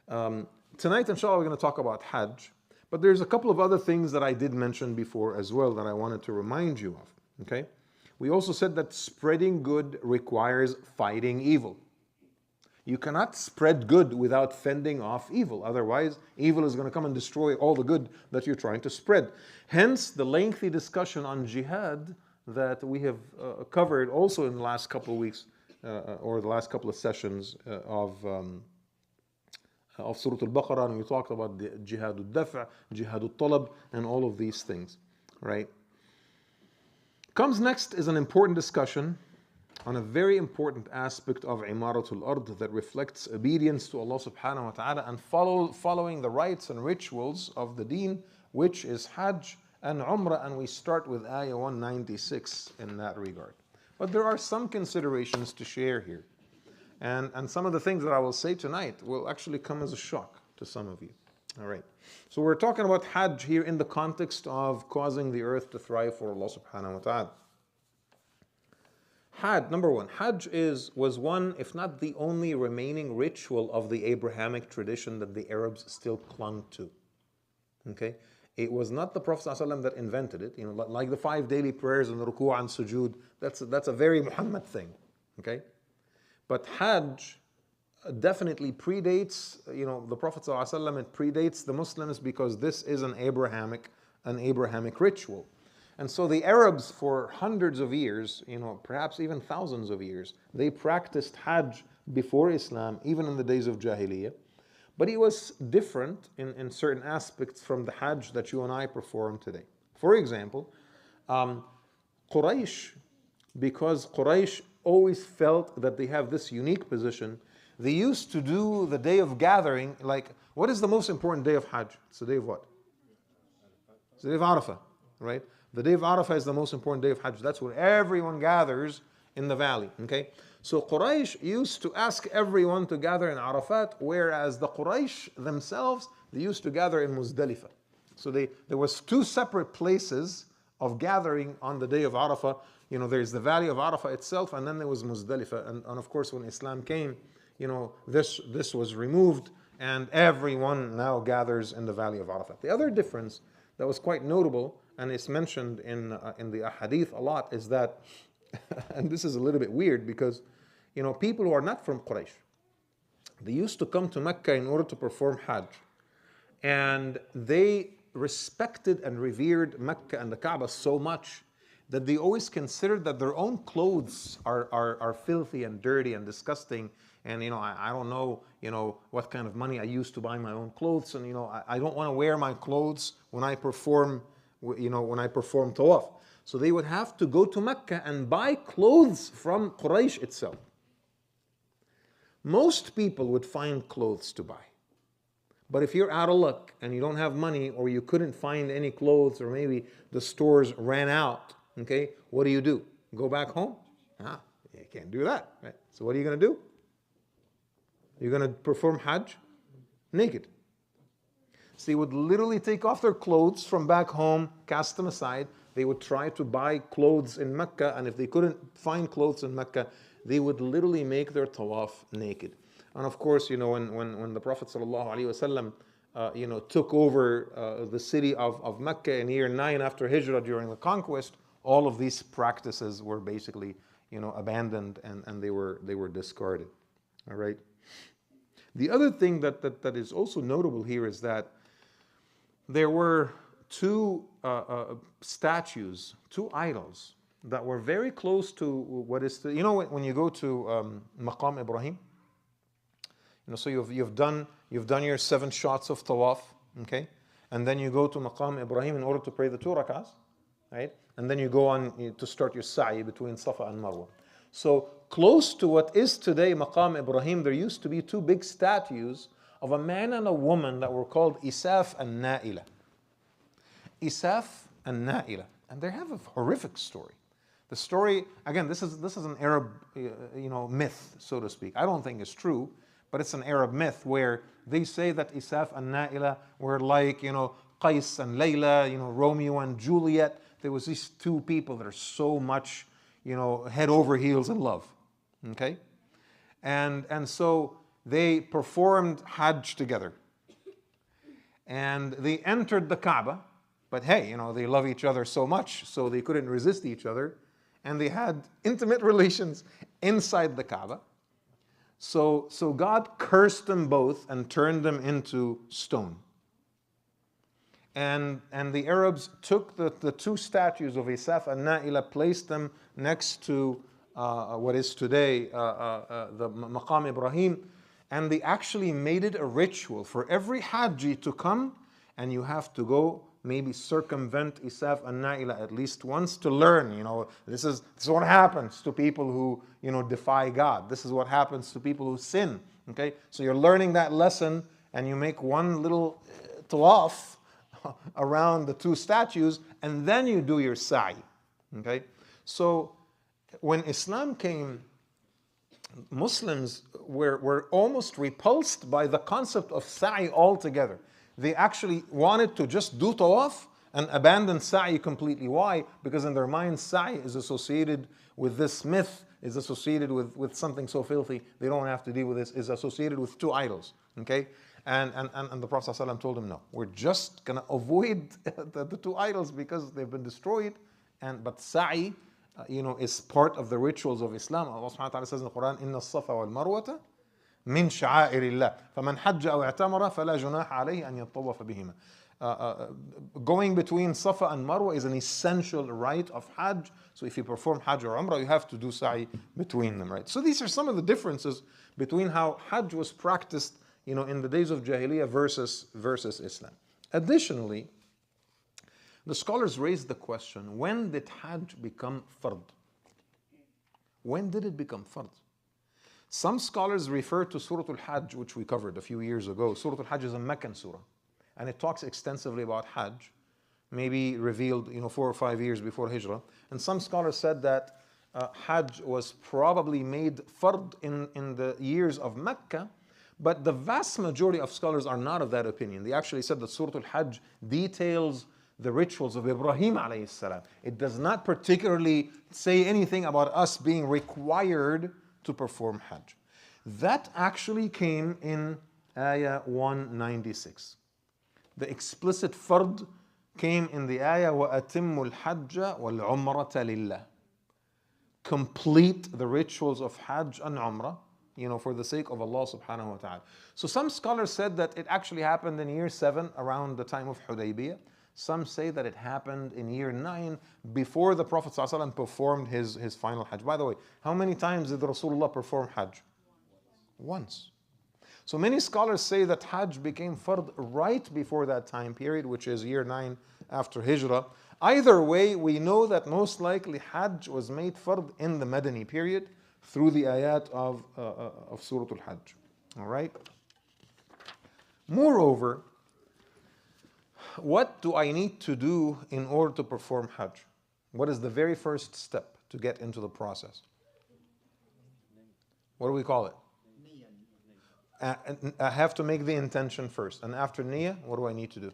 [SPEAKER 4] Tonight, inshallah, we're going to talk about Hajj, but there's a couple of other things that I did mention before as well that I wanted to remind you of, okay? We also said that spreading good requires fighting evil. You cannot spread good without fending off evil. Otherwise, evil is going to come and destroy all the good that you're trying to spread. Hence, the lengthy discussion on jihad that we have covered also in the last couple of weeks or the last couple of sessions of Surah Al-Baqarah, and we talked about the jihad al-daf', jihad al-talab, and all of these things, right? Comes next is an important discussion on a very important aspect of Imaratul Ard that reflects obedience to Allah subhanahu wa ta'ala and following the rites and rituals of the deen, which is Hajj and Umrah, and we start with Ayah 196 in that regard. But there are some considerations to share here. And some of the things that I will say tonight will actually come as a shock to some of you. All right. So we're talking about Hajj here in the context of causing the earth to thrive for Allah subhanahu wa ta'ala. Hajj, number one, Hajj was one, if not the only remaining ritual of the Abrahamic tradition that the Arabs still clung to. Okay? It was not the Prophet ﷺ that invented it, like the 5 daily prayers and the ruku' and sujood. That's a very Muhammad thing. Okay? But Hajj definitely predates, the Prophet ﷺ, it predates the Muslims because this is an Abrahamic ritual. And so the Arabs for hundreds of years, perhaps even thousands of years, they practiced Hajj before Islam, even in the days of Jahiliyyah. But it was different in certain aspects from the Hajj that you and I perform today. For example, Quraysh, because Quraysh always felt that they have this unique position, they used to do the day of gathering, like, what is the most important day of Hajj? It's the day of what? It's the day of Arafah, right? The day of Arafah is the most important day of Hajj. That's where everyone gathers in the valley, okay? So Quraysh used to ask everyone to gather in Arafat, whereas the Quraysh themselves, they used to gather in Muzdalifah. So there was 2 separate places of gathering on the day of Arafah. There's the valley of Arafah itself, and then there was Muzdalifah. And of course, when Islam came, this was removed, and everyone now gathers in the valley of Arafat. The other difference that was quite notable, and it's mentioned in the ahadith a lot, is that, and this is a little bit weird because, people who are not from Quraysh, they used to come to Mecca in order to perform Hajj. And they respected and revered Mecca and the Kaaba so much that they always considered that their own clothes are filthy and dirty and disgusting. And I don't know, what kind of money I used to buy my own clothes, and I don't want to wear my clothes when I perform, tawaf. So they would have to go to Mecca and buy clothes from Quraysh itself. Most people would find clothes to buy. But if you're out of luck and you don't have money, or you couldn't find any clothes, or maybe the stores ran out, okay, what do? Go back home? You can't do that, right? So what are you going to do? You're going to perform Hajj naked. So they would literally take off their clothes from back home, cast them aside. They would try to buy clothes in Mecca, and if they couldn't find clothes in Mecca, they would literally make their tawaf naked. And of course, when the Prophet ﷺ, took over the city of Mecca in year 9 after Hijrah during the conquest, all of these practices were basically, abandoned, and they were discarded. All right. The other thing that is also notable here is that there were two statues, two idols that were very close to what is when you go to Maqam Ibrahim, so you've done your 7 shots of tawaf, okay, and then you go to Maqam Ibrahim in order to pray the 2 rak'ahs, right, and then you go on to start your sa'i between Safa and Marwa. So close to what is today Maqam Ibrahim, there used to be 2 big statues of a man and a woman that were called Isaf and Na'ila. Isaf and Na'ila, and they have a horrific story. The story, again, this is an Arab, myth, so to speak. I don't think it's true, but it's an Arab myth where they say that Isaf and Na'ila were like, Qais and Layla, Romeo and Juliet. There was these 2 people that are so much, head over heels in love, okay? And so they performed Hajj together. And they entered the Kaaba, but hey, they love each other so much, so they couldn't resist each other. And they had intimate relations inside the Kaaba. So God cursed them both and turned them into stone. And the Arabs took the 2 statues of Isaf and Na'ila, placed them next to what is today the Maqam Ibrahim, and they actually made it a ritual for every Hajji to come, and you have to go maybe circumvent Isaf and Na'ila at least once to learn, this is what happens to people who, defy God. This is what happens to people who sin, okay? So you're learning that lesson, and you make one little tawaf around the 2 statues, and then you do your sa'i, okay? So when Islam came, Muslims were almost repulsed by the concept of sa'i altogether. They actually wanted to just do tawaf and abandon sa'i completely. Why? Because in their mind, sa'i is associated with this myth, is associated with something so filthy, they don't have to deal with this, is associated with 2 idols, okay? And the Prophet ﷺ told them, no, we're just going to avoid the 2 idols because they've been destroyed. But sa'i, is part of the rituals of Islam. Allah subhanahu wa ta'ala says in the Quran, إِنَّ الصَّفَا وَالْمَرْوَةَ مِنْ شَعَائِرِ اللَّهِ فَمَنْ حَجَّ أَوْ اعْتَمَرَ فَلَا جُنَاحَ عَلَيْهِ أَنْ يَطَّوَّفَ بِهِمَا. Going between Safa and Marwa is an essential rite of Hajj. So if you perform Hajj or Umrah, you have to do sa'i between them, right? So these are some of the differences between how Hajj was practiced, in the days of Jahiliyyah versus Islam. Additionally, the scholars raised the question, when did Hajj become fard? When did it become fard? Some scholars refer to Surat al-Hajj, which we covered a few years ago. Surat al-Hajj is a Meccan surah, and it talks extensively about Hajj, maybe revealed 4 or 5 years before Hijrah. And some scholars said that Hajj was probably made fard in the years of Mecca, but the vast majority of scholars are not of that opinion. They actually said that Surah Al-Hajj details the rituals of Ibrahim alayhi salam. It does not particularly say anything about us being required to perform Hajj. That actually came in Ayah 196. The explicit fard came in the Ayah وَأَتِمُّ الْحَجَّ وَالْعُمْرَةَ لِلَّهِ. Complete the rituals of Hajj and Umrah for the sake of Allah subhanahu wa ta'ala. So some scholars said that it actually happened in year 7 around the time of Hudaybiyah. Some say that it happened in year 9 before the Prophet ﷺ performed his final Hajj. By the way, how many times did Rasulullah perform Hajj? Once. So many scholars say that Hajj became fard right before that time period, which is year 9 after Hijrah. Either way, we know that most likely Hajj was made fard in the Madani period through the ayat of Surah Al-Hajj. All right? Moreover, what do I need to do in order to perform Hajj? What is the very first step to get into the process? What do we call it? I have to make the intention first. And after niyyah, what do I need to do?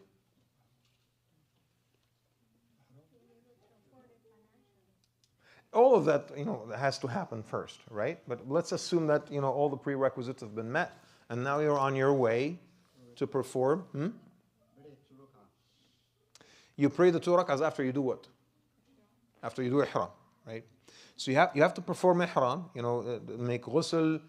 [SPEAKER 4] All of that, has to happen first, right? But let's assume that, all the prerequisites have been met, and now you're on your way to perform. You pray the 2 rak'ahs after you do what? After you do ihram, right? So you have to perform ihram, make ghusl,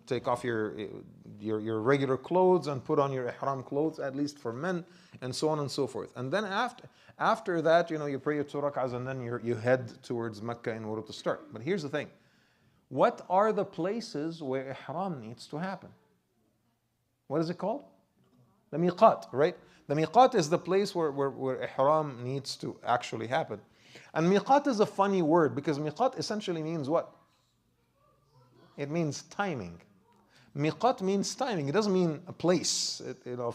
[SPEAKER 4] take off your regular clothes and put on your ihram clothes, at least for men, and so on and so forth. And then after that, you pray your 2 rak'ahs and then you head towards Mecca in order to start. But here's the thing. What are the places where ihram needs to happen? What is it called? The miqat, right? The miqat is the place where ihram needs to actually happen. And miqat is a funny word because miqat essentially means what? It means timing. Miqat means timing. It doesn't mean a place,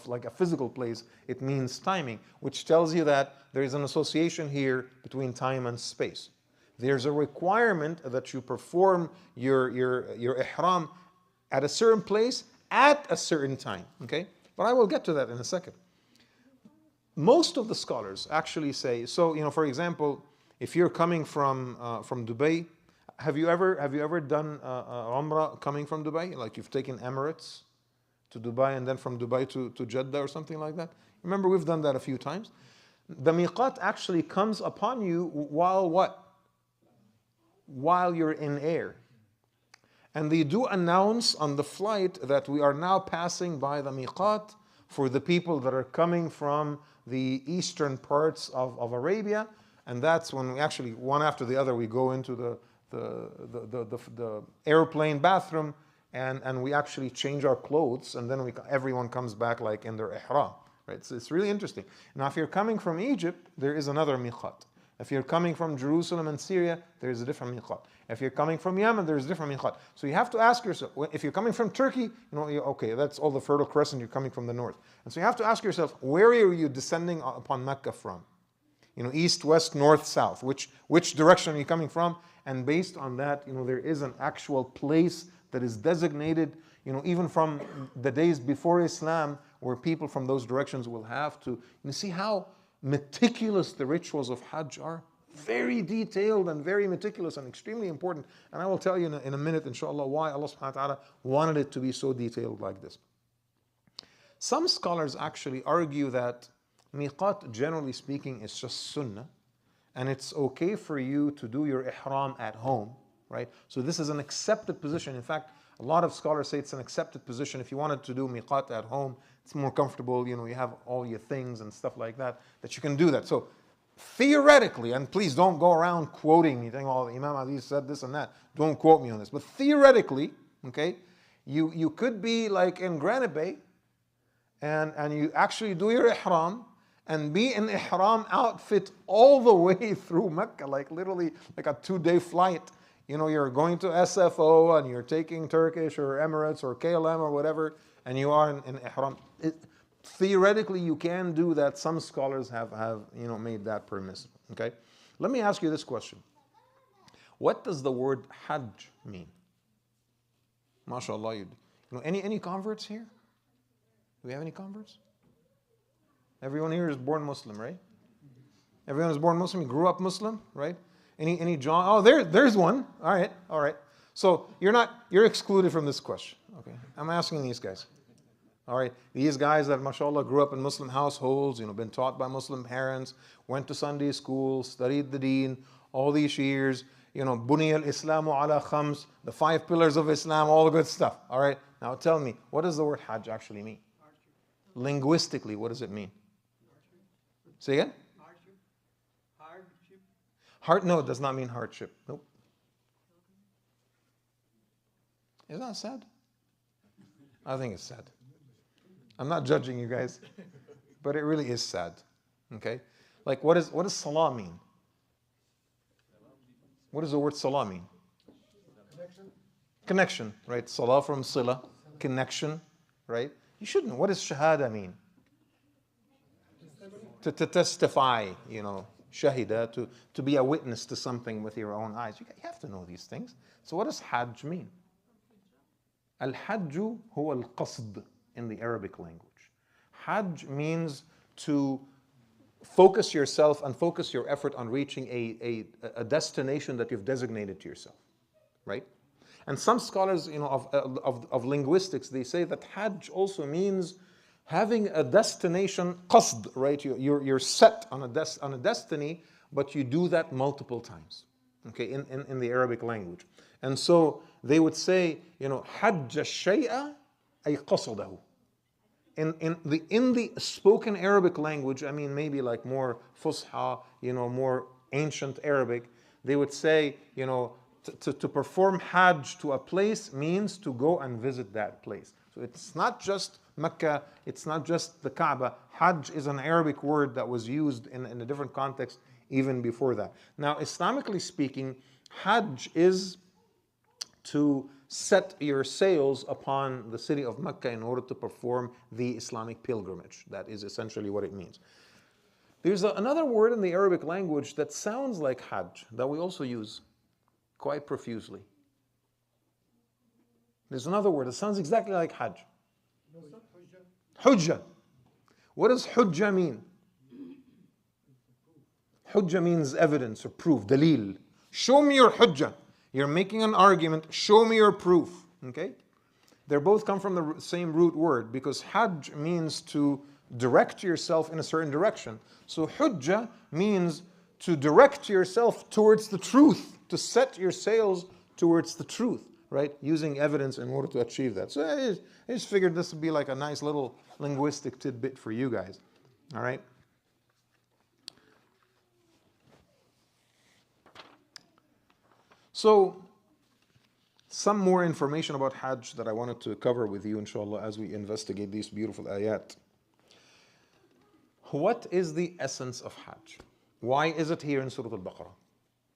[SPEAKER 4] like a physical place. It means timing, which tells you that there is an association here between time and space. There's a requirement that you perform your ihram at a certain place at a certain time. Okay, but I will get to that in a second. Most of the scholars actually say so. For example, if you're coming from Dubai. Have you ever done Umrah coming from Dubai? Like you've taken Emirates to Dubai and then from Dubai to Jeddah or something like that? Remember, we've done that a few times. The miqat actually comes upon you while what? While you're in air. And they do announce on the flight that we are now passing by the miqat for the people that are coming from the eastern parts of Arabia. And that's when we actually, one after the other, we go into the airplane bathroom and we actually change our clothes, and then everyone comes back like in their ihram, right? So it's really interesting. Now if you're coming from Egypt, there is another miqat. If you're coming from Jerusalem and Syria, there is a different miqat. If you're coming from Yemen, there's a different miqat. So you have to ask yourself, if you're coming from Turkey, okay, that's all the Fertile Crescent, you're coming from the north. And so you have to ask yourself, where are you descending upon Mecca from? East, west, north, south. Which direction are you coming from? And based on that, there is an actual place that is designated, even from the days before Islam, where people from those directions will have to. You see how meticulous the rituals of Hajj are? Very detailed and very meticulous and extremely important. And I will tell you in a minute, inshallah, why Allah subhanahu wa ta'ala wanted it to be so detailed like this. Some scholars actually argue that miqat, generally speaking, is just sunnah. And it's okay for you to do your ihram at home, right? So this is an accepted position. In fact, a lot of scholars say it's an accepted position. If you wanted to do miqat at home, it's more comfortable. You have all your things and stuff like that you can do that. So theoretically, and please don't go around quoting me, saying, "Oh, Imam Ali said this and that." Don't quote me on this. But theoretically, okay, you could be like in Granite Bay, and you actually do your ihram, and be in ihram outfit all the way through Mecca, like literally like a 2-day flight. You're going to SFO and you're taking Turkish or Emirates or KLM or whatever, and you are in ihram. Theoretically, you can do that. Some scholars have made that permissible. Okay, let me ask you this question: what does the word Hajj mean? MashaAllah, any converts here? Do we have any converts? Everyone here is born Muslim, right? Everyone is born Muslim. You grew up Muslim, right? Any John? Oh, there's one. All right. So you're excluded from this question. Okay, I'm asking these guys. All right, these guys that, mashallah, grew up in Muslim households, been taught by Muslim parents, went to Sunday school, studied the deen all these years, Buni al-Islamu ala khams, the 5 pillars of Islam, all the good stuff. All right, now tell me, what does the word Hajj actually mean? Linguistically, what does it mean? Say again?
[SPEAKER 1] Hardship.
[SPEAKER 4] No, it does not mean hardship. Nope. Isn't that sad? I think it's sad. I'm not judging you guys, but it really is sad. Okay? Like, what does salah mean? What does the word salah mean? Connection, right? Salah from sila, connection, right? You shouldn't. What does shahada mean? To testify, shahida, to be a witness to something with your own eyes. You have to know these things. So what does hajj mean? Al-hajju huwa al-qasd in the Arabic language. Hajj means to focus yourself and focus your effort on reaching a destination that you've designated to yourself, right? And some scholars, of linguistics, they say that Hajj also means having a destination, qasd, right? You're set on a destiny, but you do that multiple times, okay, in the Arabic language. And so they would say, Hajj al-shay'a ay qasadahu. In the spoken Arabic language, I mean maybe like more Fusha, more ancient Arabic, they would say, to perform Hajj to a place means to go and visit that place. So it's not just Mecca, it's not just the Kaaba. Hajj is an Arabic word that was used in a different context even before that. Now, Islamically speaking, Hajj is to set your sails upon the city of Mecca in order to perform the Islamic pilgrimage. That is essentially what it means. There's another word in the Arabic language that sounds like Hajj that we also use quite profusely. There's another word that sounds exactly like Hajj. Hujjah. What does Hujjah mean? Hujjah means evidence or proof, dalil. Show me your Hujjah. You're making an argument, show me your proof. Okay? They both come from the same root word because Hajj means to direct yourself in a certain direction. So Hujjah means to direct yourself towards the truth, to set your sails towards the truth, right? Using evidence in order to achieve that. So I just figured this would be like a nice little linguistic tidbit for you guys. All right? So, some more information about Hajj that I wanted to cover with you, inshallah, as we investigate these beautiful ayat. What is the essence of Hajj? Why is it here in Surah Al-Baqarah?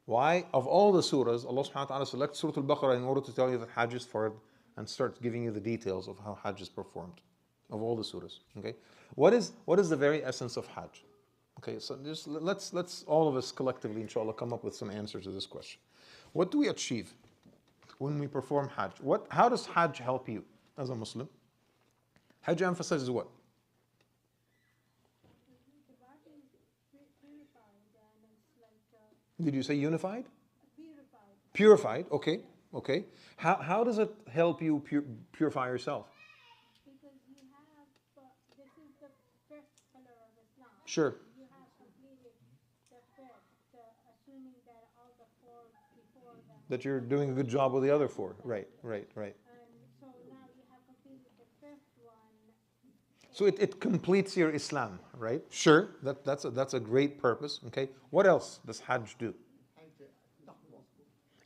[SPEAKER 4] Why, of all the surahs, Allah subhanahu wa ta'ala selects Surah Al-Baqarah in order to tell you that Hajj is fard and starts giving you the details of how Hajj is performed, of all the surahs. Okay, what is the very essence of Hajj? Okay, so just let's all of us collectively, inshallah, come up with some answers to this question. What do we achieve when we perform Hajj? How does Hajj help you as a Muslim? Hajj emphasizes what? Did you say unified? Purified. Okay. Okay. How does it help you purify yourself?
[SPEAKER 6] Because you have, this is the first pillar of Islam.
[SPEAKER 4] Sure.
[SPEAKER 6] You have completed the fifth, assuming that all the four before them.
[SPEAKER 4] That you're doing a good job with the other 4. Right.
[SPEAKER 6] And so now you have completed the fifth one.
[SPEAKER 4] So it completes your Islam, right? Sure, that's a great purpose. Okay, what else does Hajj do?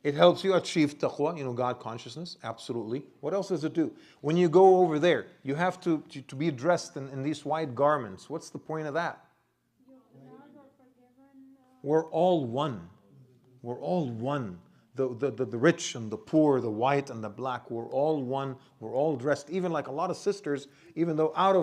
[SPEAKER 4] It helps you achieve taqwa, God consciousness. Absolutely. What else does it do? When you go over there, you have to be dressed in these white garments. What's the point of that?
[SPEAKER 6] Your laws are forgiven.
[SPEAKER 4] We're all one. We're all one. The rich and the poor, the white and the black, we're all one. We're all dressed. Even like a lot of sisters, even though out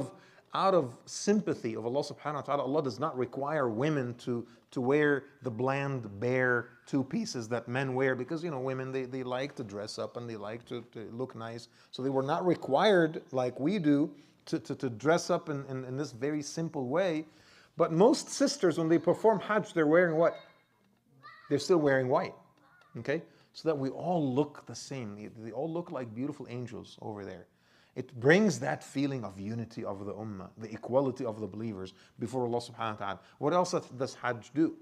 [SPEAKER 4] of sympathy of Allah subhanahu wa ta'ala, Allah does not require women to wear the bland, bare 2 pieces that men wear because, women, they like to dress up and they like to look nice. So they were not required like we do to dress up in this very simple way. But most sisters, when they perform Hajj, they're wearing what? They're still wearing white. Okay? So that we all look the same. They all look like beautiful angels over there. It brings that feeling of unity of the ummah, the equality of the believers before Allah subhanahu wa ta'ala. What else does Hajj do?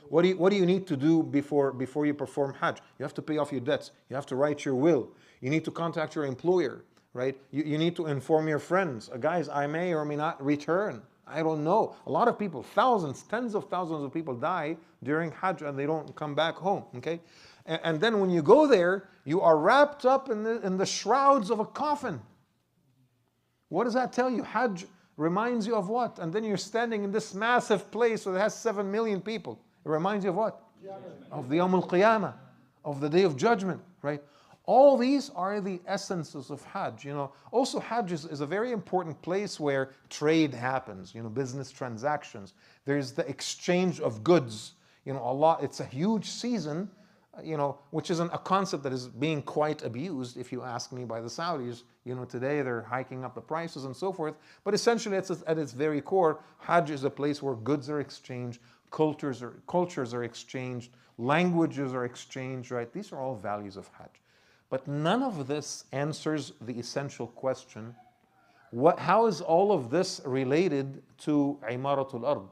[SPEAKER 4] What do you need to do before you perform Hajj? You have to pay off your debts. You have to write your will. You need to contact your employer, right? You need to inform your friends. Guys, I may or may not return. I don't know. A lot of people, thousands, tens of thousands of people die during Hajj and they don't come back home, okay? And then when you go there, you are wrapped up in the shrouds of a coffin. What does that tell you? Hajj reminds you of what? And then you're standing in this massive place that has 7 million people. It reminds you of what? Of the Yawm al-Qiyamah, of the Day of Judgment, right? All these are the essences of Hajj. Also Hajj is a very important place where trade happens, business transactions. There's the exchange of goods. It's a huge season, which isn't a concept that is being quite abused, if you ask me, by the Saudis. Today they're hiking up the prices and so forth. But essentially, at its very core, Hajj is a place where goods are exchanged, cultures are exchanged, languages are exchanged, right? These are all values of Hajj. But none of this answers the essential question, how is all of this related to Imaratul Ard,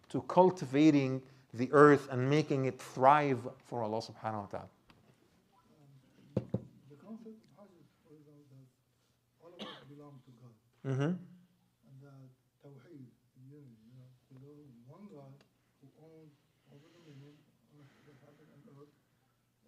[SPEAKER 4] to cultivating the earth and making it thrive for Allah subhanahu wa ta'ala?
[SPEAKER 7] The concept of Hajj is, for example, that all of us belong to God.
[SPEAKER 4] Mm-hmm.
[SPEAKER 7] And that Tawheed, unity, belong to one God who owns over the million of the heaven and earth,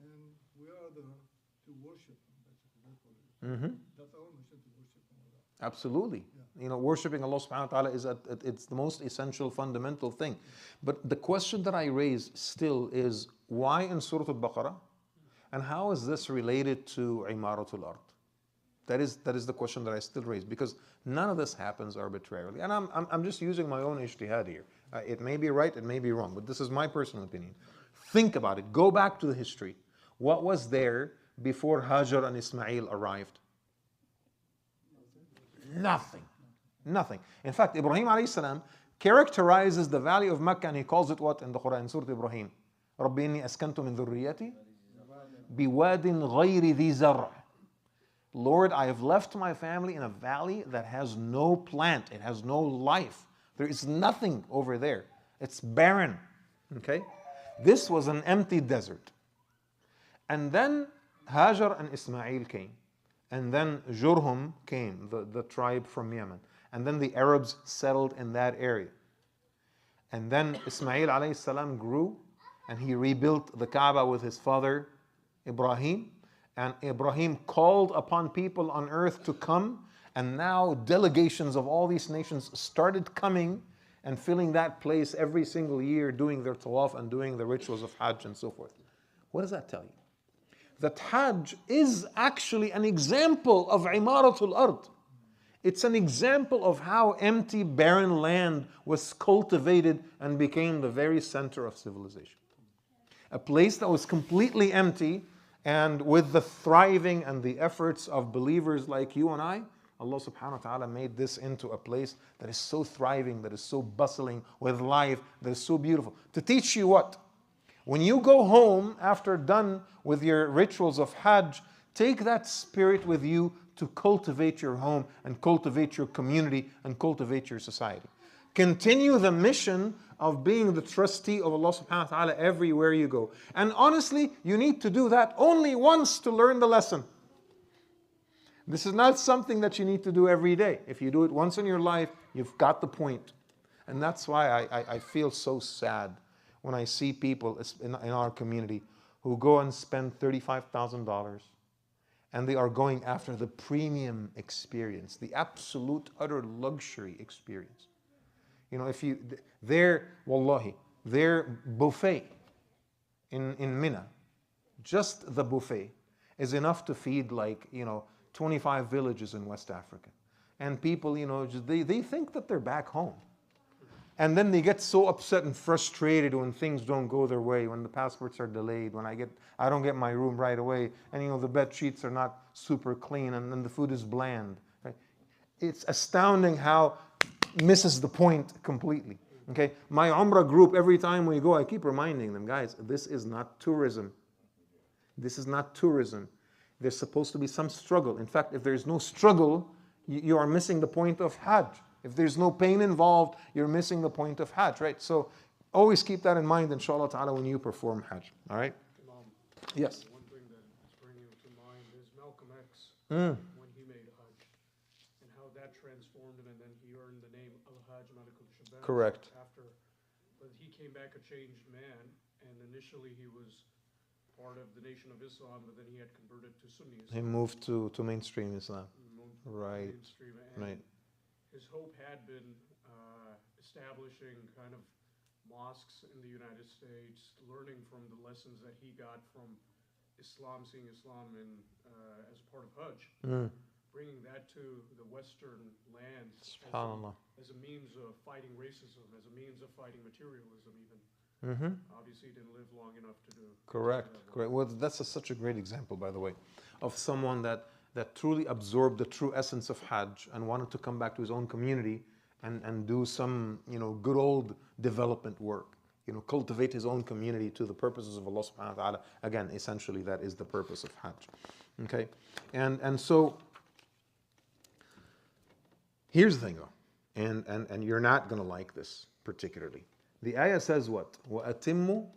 [SPEAKER 7] and we are there to worship Him, basically. That's what it is.
[SPEAKER 4] Mm-hmm.
[SPEAKER 7] That's our mission, to worship Him.
[SPEAKER 4] Absolutely.
[SPEAKER 7] Yeah.
[SPEAKER 4] Worshiping Allah subhanahu wa ta'ala it's the most essential, fundamental thing. But the question that I raise still is, why in Surah Al-Baqarah? And how is this related to Imaratul Ard? That is the question that I still raise, because none of this happens arbitrarily. And I'm just using my own ijtihad here. It may be right, it may be wrong, but this is my personal opinion. Think about it. Go back to the history. What was there before Hajar and Ismail arrived? Nothing. Nothing. In fact, Ibrahim alayhi salam characterizes the valley of Mecca, and he calls it what in the Quran, in Surah Ibrahim? رَبِّ إِنِّي أَسْكَنْتُ مِنْ ذُرِّيَّتِي بِوَادٍ غَيْرِ ذِي زَرْعٍ. Lord, I have left my family in a valley that has no plant, it has no life. There is nothing over there. It's barren. Okay? This was an empty desert. And then Hajar and Ismail came. And then Jurhum came, the tribe from Yemen. And then the Arabs settled in that area. And then Ismail alayhi salam grew, and he rebuilt the Kaaba with his father Ibrahim. And Ibrahim called upon people on earth to come, and now delegations of all these nations started coming and filling that place every single year, doing their tawaf and doing the rituals of Hajj and so forth. What does that tell you? That Hajj is actually an example of Imaratul Ard. It's an example of how empty, barren land was cultivated and became the very center of civilization. A place that was completely empty, and with the thriving and the efforts of believers like you and I, Allah subhanahu wa ta'ala made this into a place that is so thriving, that is so bustling with life, that is so beautiful. To teach you what? When you go home after done with your rituals of Hajj, take that spirit with you to cultivate your home and cultivate your community and cultivate your society. Continue the mission of being the trustee of Allah subhanahu wa ta'ala everywhere you go. And honestly, you need to do that only once to learn the lesson. This is not something that you need to do every day. If you do it once in your life, you've got the point. And that's why I feel so sad when I see people in our community who go and spend $35,000 and they are going after the premium experience, the absolute utter luxury experience. Their buffet in Mina, just the buffet is enough to feed 25 villages in West Africa. And people, they think that they're back home. And then they get so upset and frustrated when things don't go their way, when the passports are delayed, when I don't get my room right away, and the bed sheets are not super clean, and then the food is bland. Right? It's astounding how it misses the point completely. Okay, my Umrah group, every time we go, I keep reminding them, guys, this is not tourism. This is not tourism. There's supposed to be some struggle. In fact, if there's no struggle, you are missing the point of Hajj. If there's no pain involved, you're missing the point of Hajj, right? So always keep that in mind, inshallah ta'ala, when you perform Hajj. All right? Yes.
[SPEAKER 8] One thing that is bringing to mind is Malcolm X,
[SPEAKER 4] Mm.
[SPEAKER 8] when he made Hajj, and how that transformed him, and then he earned the name Al-Hajj Malik al-Shabab.
[SPEAKER 4] Correct.
[SPEAKER 8] After, but he came back a changed man, and initially he was part of the Nation of Islam, but then he had converted to Sunni
[SPEAKER 4] He
[SPEAKER 8] Islam.
[SPEAKER 4] moved to mainstream Islam.
[SPEAKER 8] Moved to
[SPEAKER 4] Right.
[SPEAKER 8] mainstream, and
[SPEAKER 4] Right.
[SPEAKER 8] his hope had been establishing kind of mosques in the United States, learning from the lessons that he got from Islam, seeing Islam in, as part of Hajj,
[SPEAKER 4] Mm.
[SPEAKER 8] bringing that to the Western lands
[SPEAKER 4] SubhanAllah.
[SPEAKER 8] as a means of fighting racism, as a means of fighting materialism even.
[SPEAKER 4] Mm-hmm.
[SPEAKER 8] Obviously, he didn't live long enough to do.
[SPEAKER 4] Correct.
[SPEAKER 8] that.
[SPEAKER 4] Correct. Well, that's such a great example, by the way, of someone that truly absorbed the true essence of Hajj and wanted to come back to his own community and do some, good old development work. Cultivate his own community to the purposes of Allah subhanahu wa ta'ala. Again, essentially that is the purpose of Hajj. Okay? And so here's the thing though, and you're not gonna like this particularly. The ayah says what? وَأَتِمُّ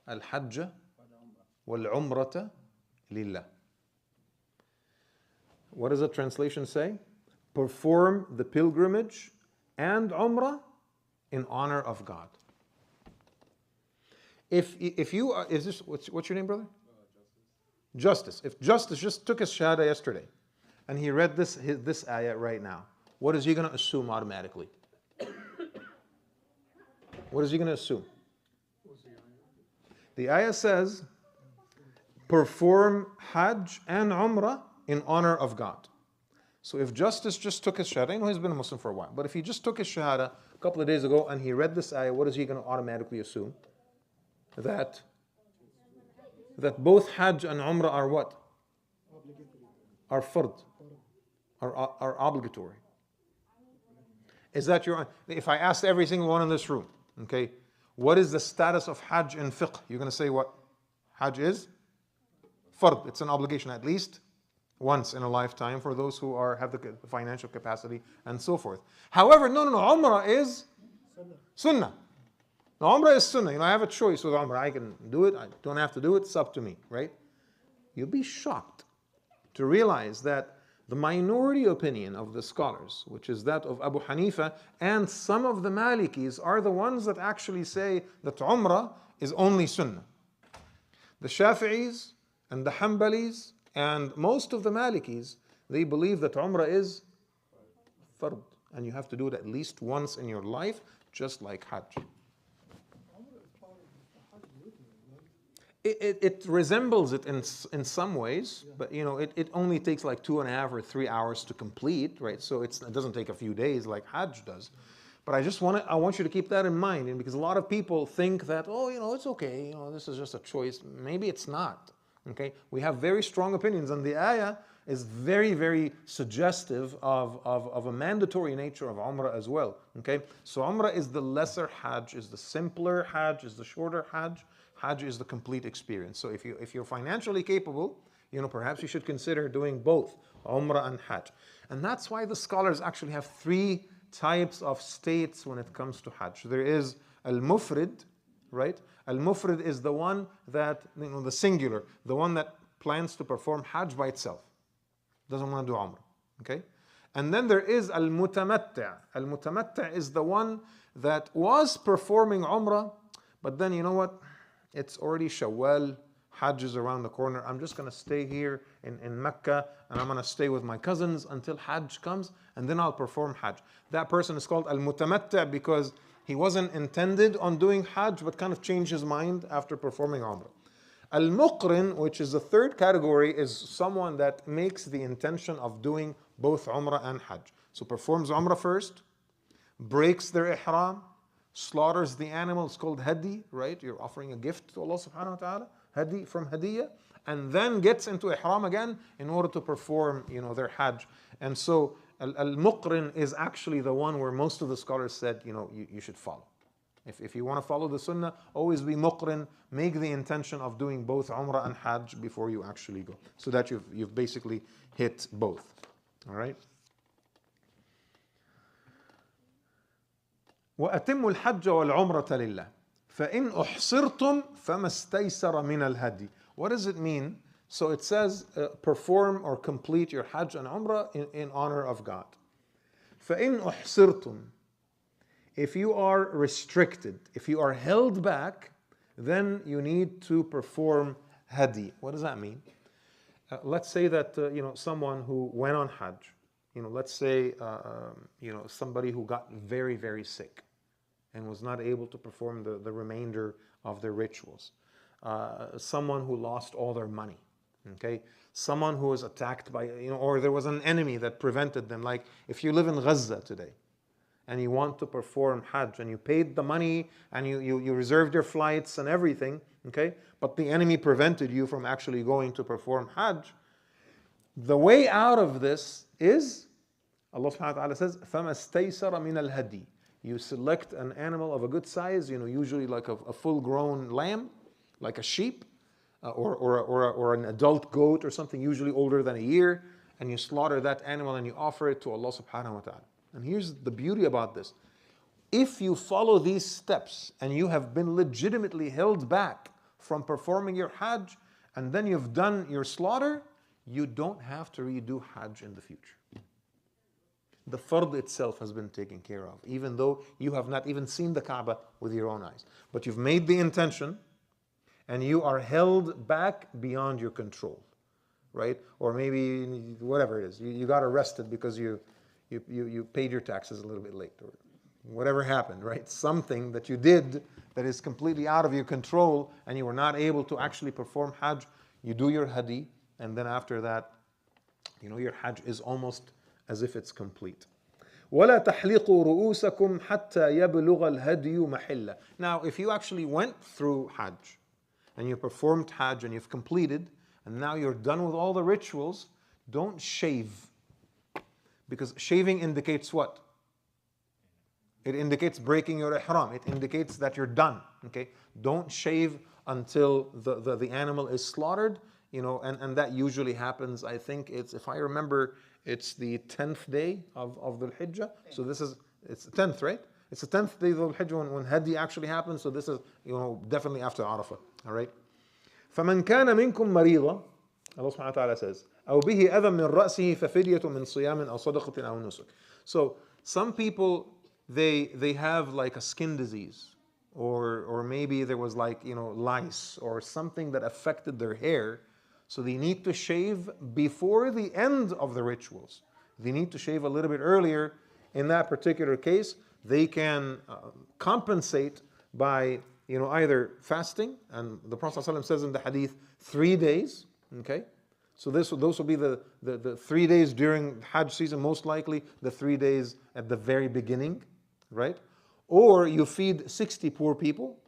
[SPEAKER 4] الْحَجَّ وَالْعُمْرَةَ لِلَّهِ. What does the translation say? Perform the pilgrimage and Umrah in honor of God. If you are, is this, what's your name, brother? Justice. If Justice just took his shahada yesterday and he read this ayah right now, what is he going to assume automatically? What is he going to assume? The ayah says, perform Hajj and Umrah in honor of God. So if Justice just took his shahada, I know he's been a Muslim for a while, but if he just took his shahada a couple of days ago and he read this ayah, what is he going to automatically assume? That both Hajj and Umrah are what? Are fard, are obligatory. Is that your, if I asked every single one in this room, okay, what is the status of Hajj in fiqh? You're going to say what? Hajj is fard, it's an obligation at least once in a lifetime for those who have the financial capacity and so forth. However, no, Umrah is sunnah. Now, Umrah is sunnah. I have a choice with Umrah. I can do it, I don't have to do it, it's up to me, right? You'll be shocked to realize that the minority opinion of the scholars, which is that of Abu Hanifa and some of the Malikis, are the ones that actually say that Umrah is only sunnah. The Shafi'is and the Hanbalis and most of the Malikis, they believe that Umrah is fard, and you have to do it at least once in your life, just like Hajj. It resembles it in some ways, but it only takes like 2.5 or 3 hours to complete, right? So it doesn't take a few days like Hajj does. But I want you to keep that in mind, and because a lot of people think that, it's okay, this is just a choice. Maybe it's not. Okay, we have very strong opinions, and the ayah is very, very suggestive of a mandatory nature of Umrah as well. Okay, so Umrah is the lesser Hajj, is the simpler Hajj, is the shorter Hajj. Hajj is the complete experience. So if you're financially capable, perhaps you should consider doing both Umrah and Hajj. And that's why the scholars actually have 3 types of states when it comes to Hajj. There is al-mufrid, right? Al-mufrid is the one that, the singular, the one that plans to perform Hajj by itself. Doesn't want to do Umrah, okay? And then there is al-mutamatta'. Al-mutamatta' is the one that was performing Umrah, but then you know what? It's already Shawwal, Hajj is around the corner. I'm just going to stay here in Mecca, and I'm going to stay with my cousins until Hajj comes, and then I'll perform Hajj. That person is called al-mutamatta' because he wasn't intended on doing Hajj, but kind of changed his mind after performing Umrah. Al-muqrin, which is the third category, is someone that makes the intention of doing both Umrah and Hajj. So performs Umrah first, breaks their ihram, slaughters the animal, it's called hadi, right? You're offering a gift to Allah subhanahu wa ta'ala, hadi from hadiyah, and then gets into ihram again in order to perform, their Hajj. And so al-muqrin is actually the one where most of the scholars said, you should follow. If you want to follow the sunnah, always be muqrin, make the intention of doing both Umrah and Hajj before you actually go, so that you've basically hit both. All right? وأتموا الحج والعمرة لله فإن أحصرتم فما استيسر من الهدي. What does it mean? So it says perform or complete your Hajj and Umrah in honor of God. فإن أحصرتم, if you are restricted, if you are held back, then you need to perform hadi. What does that mean? Let's say that someone who went on Hajj, let's say somebody who got very, very sick and was not able to perform the remainder of their rituals. Someone who lost all their money. Okay, someone who was attacked by, or there was an enemy that prevented them. Like if you live in Gaza today, and you want to perform Hajj, and you paid the money, and you reserved your flights and everything, okay, but the enemy prevented you from actually going to perform Hajj. The way out of this is, Allah subhanahu wa ta'ala says, فَمَا اسْتَيْسَرَ مِنَ الْهَدِي. You select an animal of a good size, usually like a full-grown lamb, like a sheep, or an adult goat or something usually older than a year, and you slaughter that animal and you offer it to Allah subhanahu wa ta'ala. And here's the beauty about this. If you follow these steps and you have been legitimately held back from performing your Hajj, and then you've done your slaughter, you don't have to redo Hajj in the future. The fard itself has been taken care of, even though you have not even seen the Kaaba with your own eyes. But you've made the intention, and you are held back beyond your control, right? Or maybe whatever it is, you got arrested because you paid your taxes a little bit late, or whatever happened, right? Something that you did that is completely out of your control, and you were not able to actually perform Hajj. You do your hadi, and then after that, your Hajj is almost as if it's complete. وَلَا تَحْلِقُوا رُؤُوسَكُمْ حَتَّى يَبْلُغَ الْهَدْيُ مَحِلَّهُ. Now, if you actually went through Hajj, and you performed Hajj, and you've completed, and now you're done with all the rituals, don't shave. Because shaving indicates what? It indicates breaking your ihram. It indicates that you're done. Okay? Don't shave until the animal is slaughtered, and that usually happens, I think if I remember, it's the 10th day of the Hijjah. So it's the 10th, right? It's the 10th day of the Hijjah when Hadi actually happens. So this is, definitely after Arafah. All right? فَمَنْ كَانَ مِنْكُمْ مَرِيضًا, Allah subhanahu wa ta'ala says, أَوْ بِهِ أَذًى مِنْ رَأْسِهِ فَفِدْيَةٌ مِنْ صِيَامٍ أَوْ صَدَقَةٍ أَوْ نُسُكٍ. So some people, they have like a skin disease, or maybe there was lice or something that affected their hair, so they need to shave before the end of the rituals. They need to shave a little bit earlier. In that particular case, they can compensate by either fasting, and the Prophet ﷺ says in the hadith 3 days. Okay, so those will be the 3 days during Hajj season, most likely the 3 days at the very beginning, right? Or you feed 60 poor people,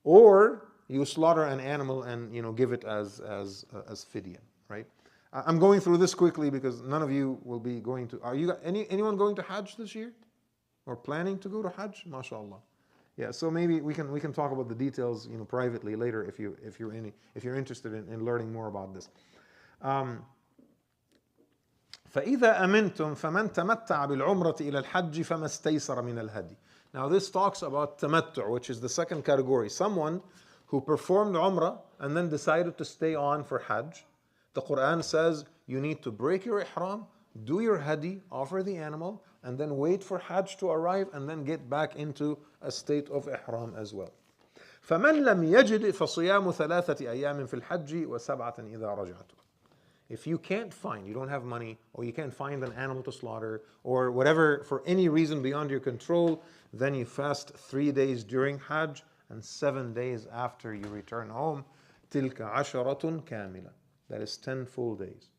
[SPEAKER 4] or you slaughter an animal and give it as fidya, right? I'm going through this quickly because none of you will be going to. Are you anyone going to Hajj this year, or planning to go to Hajj? MashaAllah. Yeah, so maybe we can talk about the details privately later if you're interested in learning more about this. فإذا أمنتم فمن تمتع بالعمرة إلى الحج فما استيسر من الهدي. Now this talks about tamattu', which is the second category. Someone who performed Umrah and then decided to stay on for Hajj. The Quran says you need to break your ihram, do your hadi, offer the animal, and then wait for Hajj to arrive, and then get back into a state of ihram as well. فَمَنْ لَمْ يَجِدْ فَصِيَامُ ثَلَاثَةِ أَيَّامٍ فِي الْحَجِّ وَسَبْعَةٍ إِذَا رَجَعْتُمْ. If you can't find, you don't have money, or you can't find an animal to slaughter, or whatever, for any reason beyond your control, then you fast 3 days during Hajj and 7 days after you return home. تِلْكَ عَشَرَةٌ كَامِلَةٌ. That is 10 full days.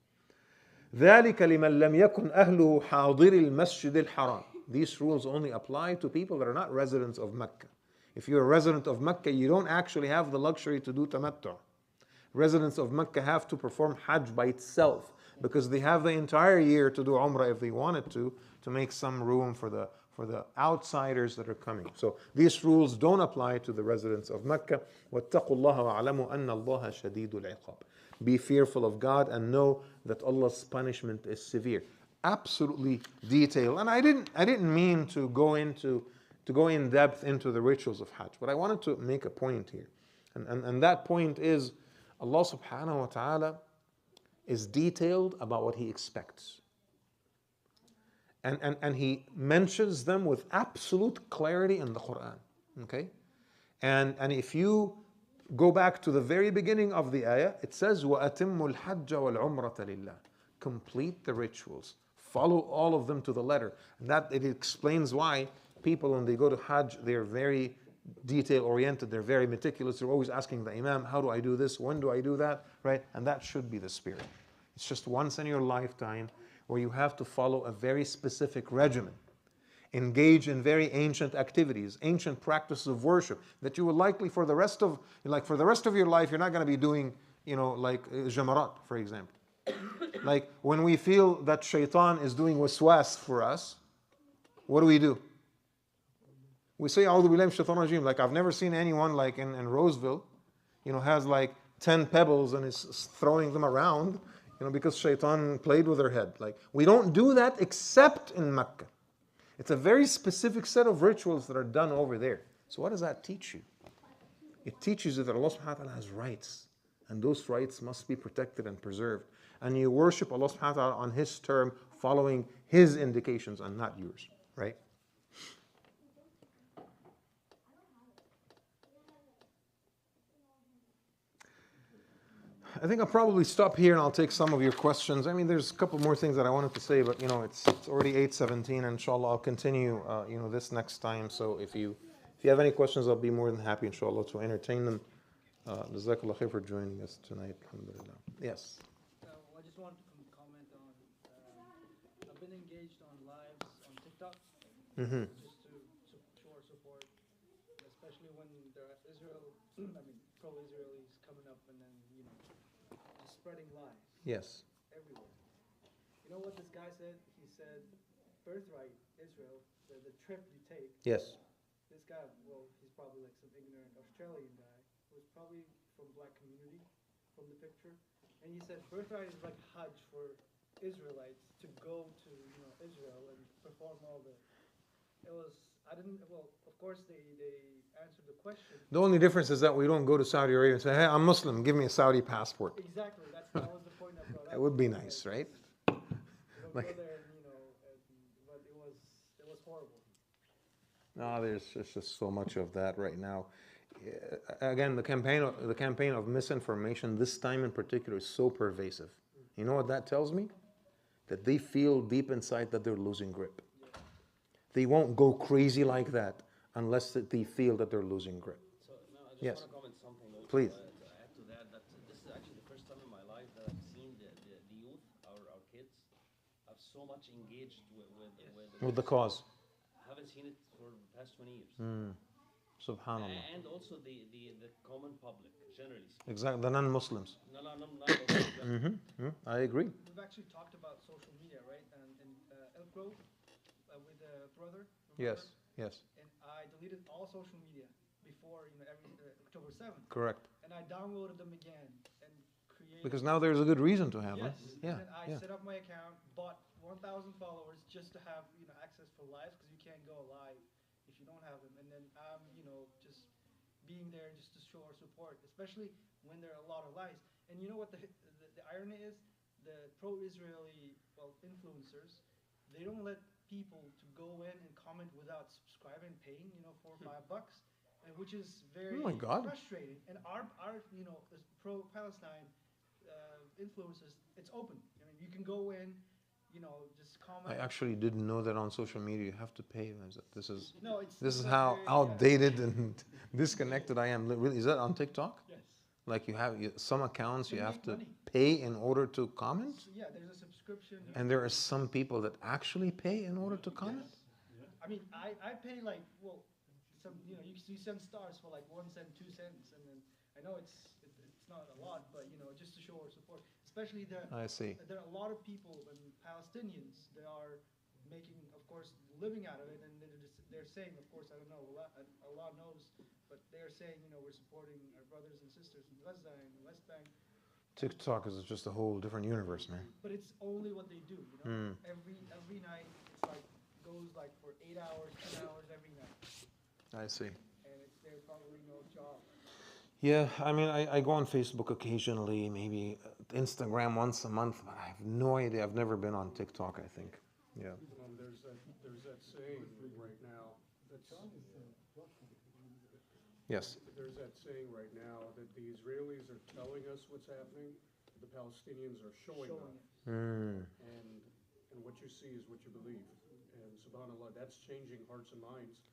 [SPEAKER 4] ذَلِكَ لِمَنْ لَمْ يَكُنْ أَهْلُهُ حَاضِرِ الْمَسْجِدِ الْحَرَامِ. These rules only apply to people that are not residents of Mecca. If you're a resident of Mecca, you don't actually have the luxury to do tamattu'. Residents of Mecca have to perform Hajj by itself, because they have the entire year to do Umrah if they wanted to make some room for the outsiders that are coming. So these rules don't apply to the residents of Mecca. وَاتَّقُوا اللَّهَ وَاعْلَمُوا أَنَّ اللَّهَ شَدِيدُ الْعِقَابِ. Be fearful of God and know that Allah's punishment is severe. absolutely detailed. And I didn't mean to go in depth into the rituals of Hajj, but I wanted to make a point here. And that point is Allah subhanahu wa ta'ala is detailed about what He expects. And He mentions them with absolute clarity in the Quran. Okay? And if you go back to the very beginning of the ayah, it says, وَأَتِمُّ الْحَجَّ وَالْعُمْرَةَ لِلَّهِ. Complete the rituals. Follow all of them to the letter. And that it explains why people, when they go to Hajj, they're very detail oriented, they're very meticulous, they're always asking the Imam, how do I do this? When do I do that? Right? And that should be the spirit. It's just once in your lifetime where you have to follow a very specific regimen. Engage in very ancient activities, ancient practices of worship that you will likely for the rest of your life, you're not going to be doing, like Jamarat, for example. Like when we feel that shaitan is doing waswas for us, what do? We say, A'udhu billahi minash shaitanir rajeem. Like I've never seen anyone like in Roseville, has like 10 pebbles and is throwing them around, because shaitan played with her head. Like we don't do that except in Mecca. It's a very specific set of rituals that are done over there. So what does that teach you? It teaches you that Allah subhanahu wa ta'ala has rights. And those rights must be protected and preserved. And you worship Allah subhanahu wa ta'ala on His term, following His indications and not yours. Right? I think I'll probably stop here and I'll take some of your questions. I mean, there's a couple more things that I wanted to say, but it's already 8:17. Inshallah, I'll continue this next time. So if you have any questions, I'll be more than happy, inshallah, to entertain them. Jazakallah khair for joining us tonight. Alhamdulillah. Yes.
[SPEAKER 9] I just wanted to comment on. I've been engaged on lives on TikTok, just to show our support, especially when there are pro-Israelis coming up and then just spreading lies.
[SPEAKER 4] Yes.
[SPEAKER 9] Everywhere. You know what this guy said? He said, "Birthright Israel, the trip you take."
[SPEAKER 4] Yes.
[SPEAKER 9] This guy, well, he's probably like some ignorant Australian guy who's probably from black community, from the picture, and he said birthright is like Hajj for Israelites to go to Israel and perform all the. It was of course they answered the question.
[SPEAKER 4] The only difference is that we don't go to Saudi Arabia and say, "Hey, I'm Muslim, give me a Saudi passport."
[SPEAKER 9] Exactly, that was the point I brought up.
[SPEAKER 4] That would be nice, right?
[SPEAKER 9] You don't go there, but it was horrible.
[SPEAKER 4] No, there's just so much of that right now. Again, the campaign of misinformation this time in particular is so pervasive. You know what that tells me? That they feel deep inside that they're losing grip. They won't go crazy like that unless they feel that they're losing grip.
[SPEAKER 10] So now I just
[SPEAKER 4] Yes.
[SPEAKER 10] want to comment something. Also,
[SPEAKER 4] Please.
[SPEAKER 10] To add to that, this is actually the first time in my life that I've seen the youth, our kids, have so much engaged
[SPEAKER 4] With the cause.
[SPEAKER 10] I haven't seen it for the past 20 years.
[SPEAKER 4] Subhanallah.
[SPEAKER 10] And also the common public, generally speaking.
[SPEAKER 4] Exactly, the non-Muslims.
[SPEAKER 10] No,
[SPEAKER 4] I agree.
[SPEAKER 9] We've actually talked about social media, right? And in Elk Grove, with the brother.
[SPEAKER 4] Yes, yes.
[SPEAKER 9] And I deleted all social media before every October 7th.
[SPEAKER 4] Correct.
[SPEAKER 9] And I downloaded them again and created.
[SPEAKER 4] Because now there's a good reason to have them.
[SPEAKER 9] Yes.
[SPEAKER 4] Yeah.
[SPEAKER 9] And I set up my account, bought 1,000 followers just to have access for lives, because you can't go live if you don't have them. And then I'm just being there just to show our support, especially when there are a lot of lies. And you know what the irony is? The pro-Israeli influencers, they don't let people to go in and comment without subscribing and paying $4 or $5, and which is very frustrating. And our pro-Palestine influencers, it's open. I mean, you can go in, just comment.
[SPEAKER 4] I actually didn't know that on social media you have to pay. This is
[SPEAKER 9] how
[SPEAKER 4] outdated and disconnected I am. Really, is that on TikTok?
[SPEAKER 9] Yes.
[SPEAKER 4] Like some accounts you have to pay in order to comment?
[SPEAKER 9] Yeah, there's a subscription.
[SPEAKER 4] And there are some people that actually pay in order to comment?
[SPEAKER 9] Yes. Yeah. I mean, I pay some you send stars for like 1 cent, 2 cents, and then I know it's not a lot, but just to show our support. Especially
[SPEAKER 4] I see.
[SPEAKER 9] There are a lot of people and Palestinians that are making, of course, living out of it, and they're saying, of course, I don't know, Allah knows, but they're saying, we're supporting our brothers and sisters in Gaza and West Bank.
[SPEAKER 4] TikTok is just a whole different universe, man.
[SPEAKER 9] But it's only what they do, you know? Every night, it's like, goes like for 8 hours, 10 hours every night.
[SPEAKER 4] I see.
[SPEAKER 9] And it's their probably no job.
[SPEAKER 4] Yeah, I mean, I go on Facebook occasionally, maybe Instagram once a month, but I have no idea. I've never been on TikTok, I think. Yeah.
[SPEAKER 8] There's that saying right now that's
[SPEAKER 4] Yes.
[SPEAKER 8] there's that saying right now that the Israelis are telling us what's happening, the Palestinians are showing us. And what you see is what you believe. And subhanAllah, that's changing hearts and minds.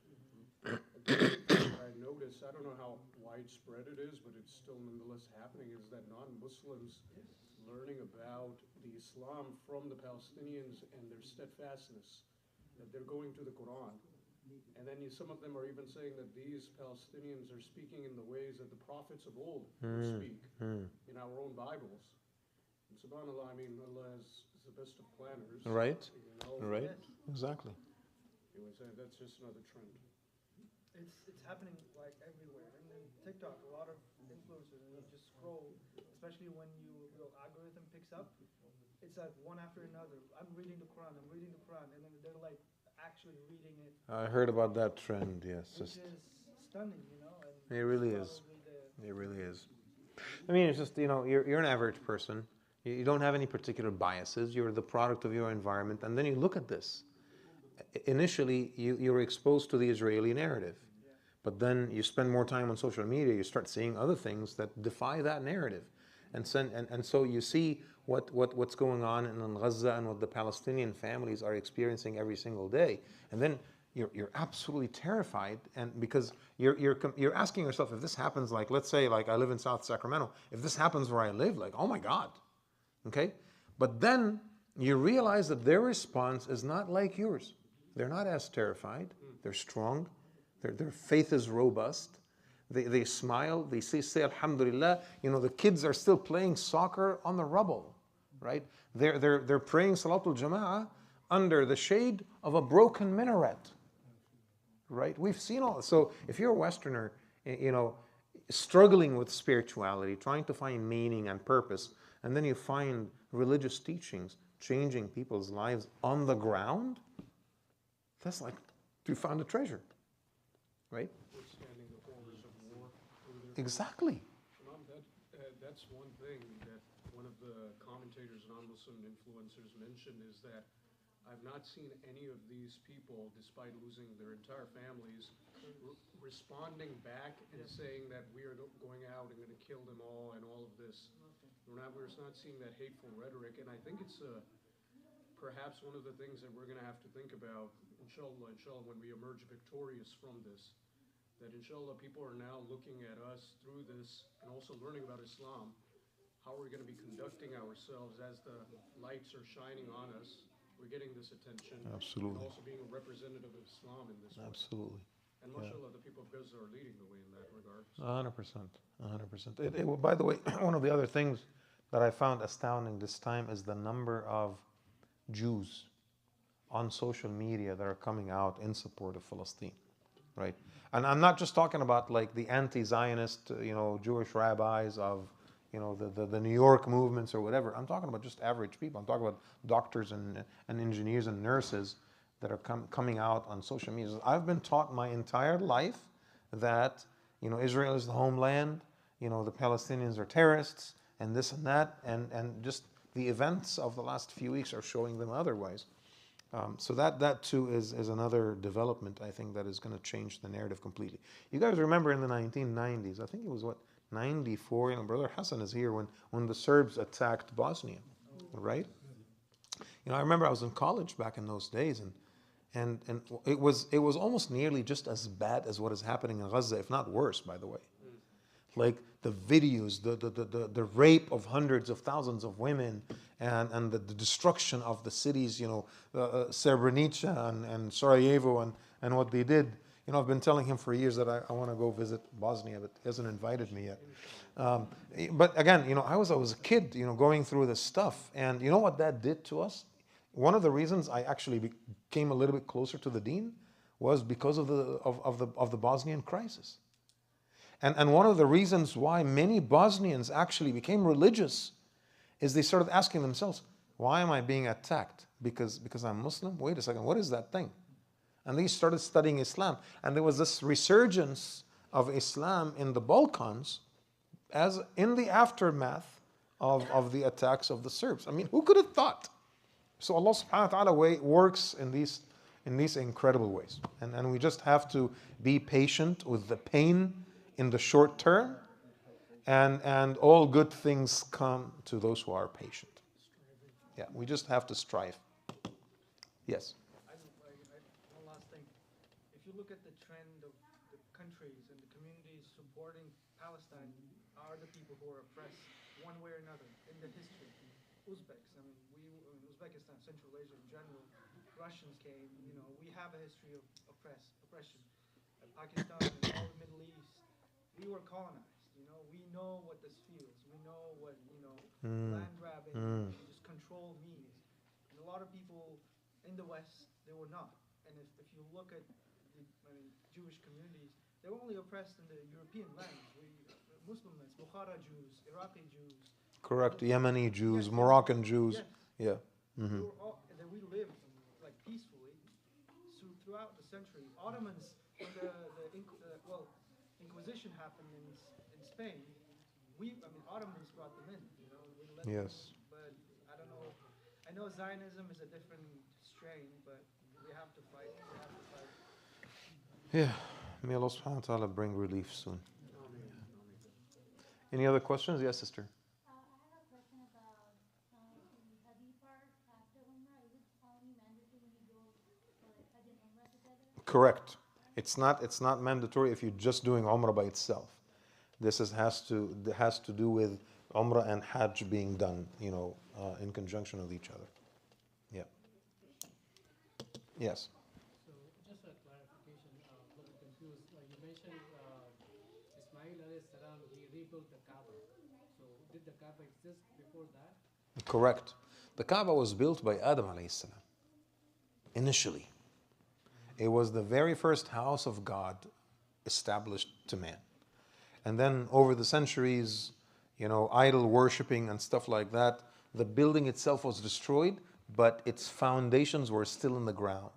[SPEAKER 8] I notice, I don't know how widespread it is, but it's still nonetheless happening, is that non-Muslims learning about the Islam from the Palestinians and their steadfastness, that they're going to the Quran. And then some of them are even saying that these Palestinians are speaking in the ways that the prophets of old would speak in our own Bibles. And subhanAllah, I mean, Allah is the best of planners.
[SPEAKER 4] Right.
[SPEAKER 8] You know?
[SPEAKER 4] Right. Exactly.
[SPEAKER 8] That's just another trend.
[SPEAKER 9] It's happening like everywhere. And then TikTok, a lot of influencers, and you just scroll, especially when your algorithm picks up, it's like one after another. I'm reading the Quran, and then they're like actually reading it.
[SPEAKER 4] I heard about that trend, yes.
[SPEAKER 9] Which is stunning, you know? And
[SPEAKER 4] it really is. It really is. I mean, it's just, you know, you're an average person. You don't have any particular biases. You're the product of your environment. And then you look at this. Initially, you're exposed to the Israeli narrative. But then you spend more time on social media, you start seeing other things that defy that narrative. And so you see what's going on in Gaza and what the Palestinian families are experiencing every single day. And then you're absolutely terrified, and because you're asking yourself, if this happens, like, let's say, like, I live in South Sacramento, if this happens where I live, like, oh my God, okay? But then you realize that their response is not like yours. They're not as terrified, they're strong, their faith is robust, they smile, they say Alhamdulillah. You know, the kids are still playing soccer on the rubble, right? They're praying Salatul Jama'ah under the shade of a broken minaret, right? We've seen all this. So if you're a Westerner, you know, struggling with spirituality, trying to find meaning and purpose, and then you find religious teachings changing people's lives on the ground, that's like you found a treasure, right?
[SPEAKER 8] Withstanding the horrors of war.
[SPEAKER 4] Exactly.
[SPEAKER 8] That's one thing that one of the commentators, non-Muslim influencers, mentioned, is that I've not seen any of these people, despite losing their entire families, responding back and saying that we are going out and going to kill them all and all of this. We're not seeing that hateful rhetoric, and I think it's perhaps one of the things that we're going to have to think about, inshallah, when we emerge victorious from this, that inshallah people are now looking at us through this and also learning about Islam, how we're going to be conducting ourselves as the lights are shining on us. We're getting this attention.
[SPEAKER 4] Absolutely.
[SPEAKER 8] And also being a representative of Islam in this way.
[SPEAKER 4] Absolutely.
[SPEAKER 8] And mashallah, the people of Gaza are leading the way in that regard.
[SPEAKER 4] 100%. 100%. By the way, one of the other things that I found astounding this time is the number of Jews on social media that are coming out in support of Palestine, right? And I'm not just talking about like the anti-Zionist, you know, Jewish rabbis of, you know, the New York movements or whatever. I'm talking about just average people. I'm talking about doctors and engineers and nurses that are coming out on social media. I've been taught my entire life that, you know, Israel is the homeland, you know, the Palestinians are terrorists, and this and that, and just the events of the last few weeks are showing them otherwise. So that too is another development, I think, that is going to change the narrative completely. You guys remember in the 1990s, I think it was 94, you know, Brother Hassan is here when the Serbs attacked Bosnia, right? You know, I remember I was in college back in those days, and it was almost nearly just as bad as what is happening in Gaza, if not worse, by the way. Like the videos, the rape of hundreds of thousands of women, and the destruction of the cities, you know, Srebrenica and Sarajevo and what they did. You know, I've been telling him for years that I want to go visit Bosnia, but he hasn't invited me yet. But again, you know, I was a kid, you know, going through this stuff, and you know what that did to us? One of the reasons I actually became a little bit closer to the Deen was because of the Bosnian crisis. And one of the reasons why many Bosnians actually became religious is they started asking themselves, why am I being attacked? Because I'm Muslim? Wait a second, what is that thing? And they started studying Islam. And there was this resurgence of Islam in the Balkans as in the aftermath of the attacks of the Serbs. I mean, who could have thought? So Allah subhanahu wa ta'ala works in these incredible ways. And we just have to be patient with the pain in the short term, and all good things come to those who are patient. Yeah, we just have to strive. Yes.
[SPEAKER 9] One last thing. If you look at the trend of the countries and the communities supporting Palestine are the people who are oppressed one way or another in the history. Uzbeks, I mean, Uzbekistan, Central Asia in general, Russians came, we have a history of oppression. Pakistan and all the Middle East, we were colonized, we know what this feels. We know what, land grabbing, just control means. And a lot of people in the West, they were not. And if you look at the Jewish communities, they were only oppressed in the European lands. Muslim lands, Bukhara Jews, Iraqi Jews.
[SPEAKER 4] Correct. Yemeni Jews,
[SPEAKER 9] Yes,
[SPEAKER 4] Moroccan Jews.
[SPEAKER 9] yes.
[SPEAKER 4] Yeah.
[SPEAKER 9] We were all, and then we lived like peacefully throughout the centuries. Ottomans, when the Inquisition happened in Spain, Ottomans brought them in. We let
[SPEAKER 4] Yes.
[SPEAKER 9] them, but I don't know. I know Zionism is a different strain, but we have to fight. We have to fight.
[SPEAKER 4] Yeah. May Allah subhanahu wa ta'ala bring relief soon. Any other questions? Yes, sister.
[SPEAKER 6] I have a question about the Hadi part after Umrah. Is it only mandatory when you go for like Hajj and Umrah together?
[SPEAKER 4] Correct. It's not mandatory if you're just doing Umrah by itself. This has to do with Umrah and Hajj being done, in conjunction with each other. Yeah. Yes.
[SPEAKER 1] So just a clarification, a little confused. You mentioned Ismail alayhi salam, he rebuilt the Kaaba. So did the Kaaba exist before that?
[SPEAKER 4] Correct. The Kaaba was built by Adam alayhi salam. Initially. It was the very first house of God established to man. And then over the centuries, idol worshipping and stuff like that, the building itself was destroyed, but its foundations were still in the ground.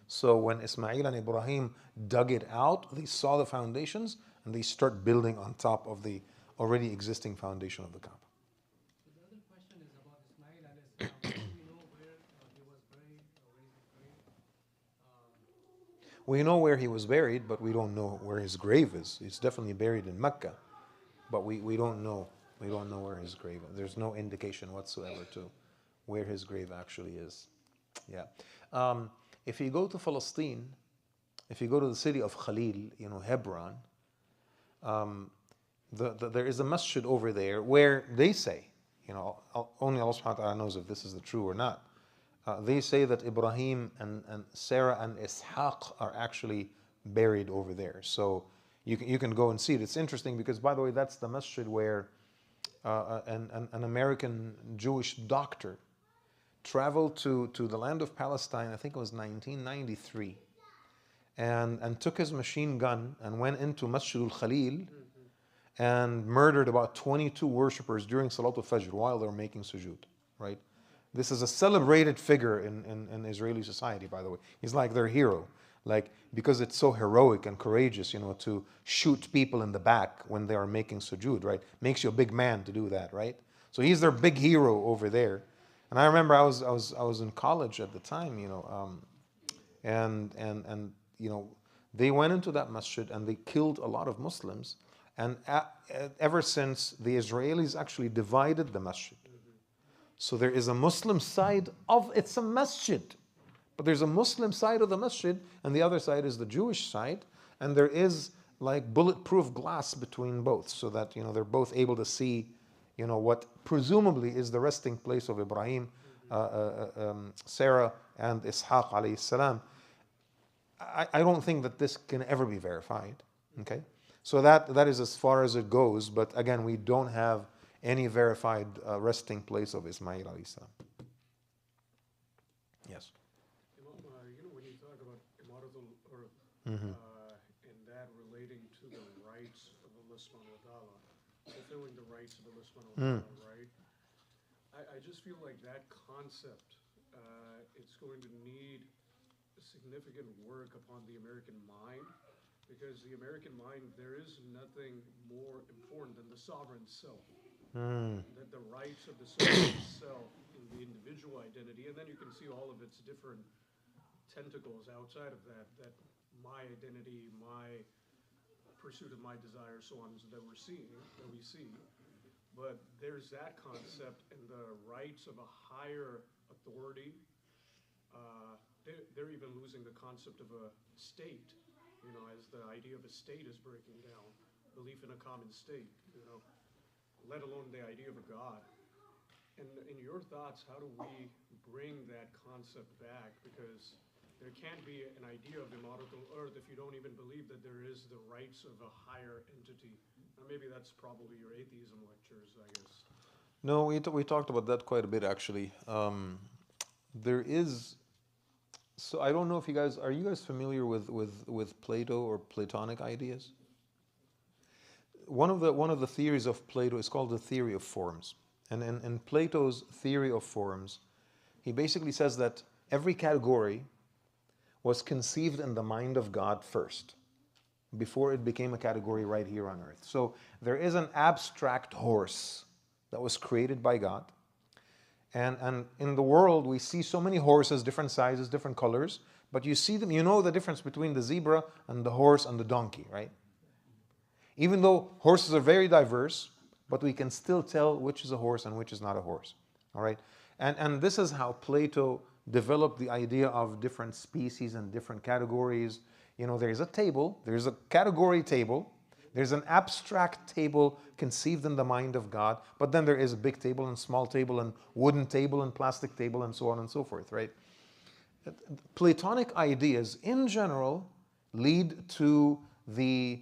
[SPEAKER 4] So when Ismail and Ibrahim dug it out, they saw the foundations and they start building on top of the already existing foundation of the Kaaba.
[SPEAKER 1] So the other question is about Ismail alayhi salam. Do we know where he was buried or where he's buried?
[SPEAKER 4] We know where he was buried, but we don't know where his grave is. He's definitely buried in Mecca, but we don't know. We don't know where his grave is. There's no indication whatsoever to where his grave actually is. Yeah. If you go to Palestine, if you go to the city of Khalil, Hebron, there is a masjid over there where they say, only Allah subhanahu wa ta'ala knows if this is the true or not. They say that Ibrahim and Sarah and Ishaq are actually buried over there. So you can go and see it. It's interesting because, by the way, that's the masjid where an American Jewish doctor traveled to the land of Palestine, I think it was 1993, and took his machine gun and went into Masjid al-Khalil and murdered about 22 worshippers during Salatul Fajr while they were making sujood, right? This is a celebrated figure in Israeli society, by the way. He's like their hero, because it's so heroic and courageous, to shoot people in the back when they are making sujood, right? Makes you a big man to do that, right? So he's their big hero over there. And I remember I was in college at the time, and they went into that masjid and they killed a lot of Muslims. And ever since, the Israelis actually divided the masjid. So there is a Muslim side it's a masjid, but there's a Muslim side of the masjid and the other side is the Jewish side, and there is like bulletproof glass between both, so that they're both able to see what presumably is the resting place of Ibrahim, Sarah and Ishaq alayhi salam. I don't think that this can ever be verified. Okay, so that is as far as it goes, but again, we don't have any verified resting place of Ismail alayhi salam. Yes.
[SPEAKER 8] When you talk about Imaratul Urd, and that relating to the rights of Allah subhanahu wa ta'ala, fulfilling the rights of Allah subhanahu wa ta'ala, right? just feel like that concept, it's going to need significant work upon the American mind, because the American mind, there is nothing more important than the sovereign self. That the rights of the sovereign self in the individual identity, and then you can see all of its different tentacles outside of that, that my identity, my pursuit of my desire, so on, that we see. But there's that concept, and the rights of a higher authority. They're even losing the concept of a state, as the idea of a state is breaking down, belief in a common state, let alone the idea of a God. And in your thoughts, how do we bring that concept back? Because there can't be an idea of immortal earth if you don't even believe that there is the rights of a higher entity. Now, maybe that's probably your atheism lectures, I guess.
[SPEAKER 4] No, we talked about that quite a bit, actually. There is, so I don't know if are you guys familiar with Plato or Platonic ideas? One of the theories of Plato is called the theory of forms. And in Plato's theory of forms, he basically says that every category was conceived in the mind of God first, before it became a category right here on earth. So there is an abstract horse that was created by God. And in the world, we see so many horses, different sizes, different colors, but you see them, you know the difference between the zebra and the horse and the donkey, right? Even though horses are very diverse, but we can still tell which is a horse and which is not a horse, all right? And this is how Plato developed the idea of different species and different categories. There's a table, there's a category table, there's an abstract table conceived in the mind of God, but then there is a big table and small table and wooden table and plastic table and so on and so forth, right? Platonic ideas in general lead to the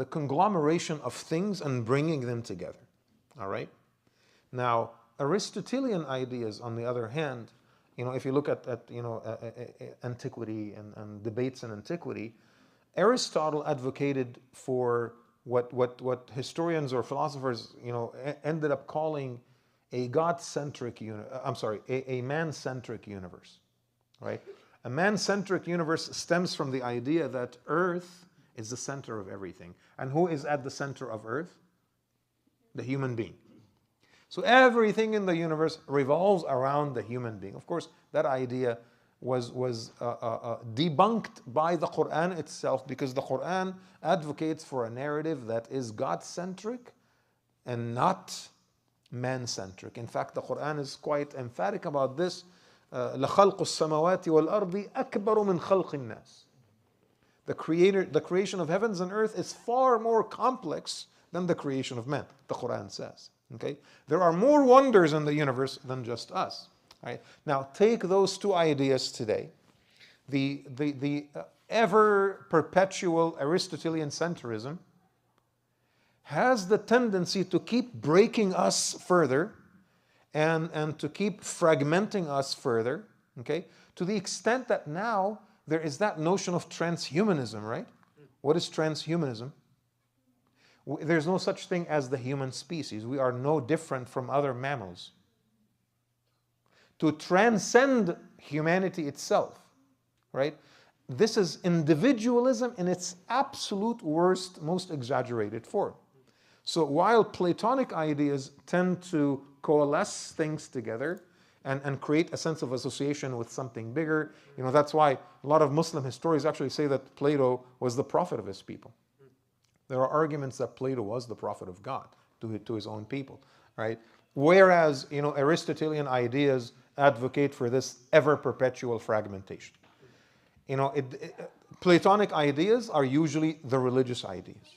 [SPEAKER 4] conglomeration of things and bringing them together, all right? Now, Aristotelian ideas, on the other hand, if you look at antiquity and debates in antiquity, Aristotle advocated for what historians or philosophers ended up calling a God-centric a man-centric universe, right? A man-centric universe stems from the idea that Earth is the center of everything. And who is at the center of Earth? The human being. So everything in the universe revolves around the human being. Of course, that idea was debunked by the Quran itself, because the Quran advocates for a narrative that is God-centric and not man-centric. In fact, the Quran is quite emphatic about this. لَخَلْقُ السَّمَوَاتِ وَالْأَرْضِ أَكْبَرُ مِنْ خَلْقِ النَّاسِ. The creation of heavens and earth is far more complex than the creation of man, the Quran says. Okay? There are more wonders in the universe than just us. Right? Now, take those two ideas today. The ever perpetual Aristotelian centrism has the tendency to keep breaking us further and to keep fragmenting us further, okay? To the extent that now there is that notion of transhumanism, right? What is transhumanism? There's no such thing as the human species. We are no different from other mammals. To transcend humanity itself, right? This is individualism in its absolute worst, most exaggerated form. So while Platonic ideas tend to coalesce things together and create a sense of association with something bigger, that's why a lot of Muslim historians actually say that Plato was the prophet of his people. There are arguments that Plato was the prophet of God to his own people, right? Whereas, Aristotelian ideas advocate for this ever-perpetual fragmentation. Platonic ideas are usually the religious ideas.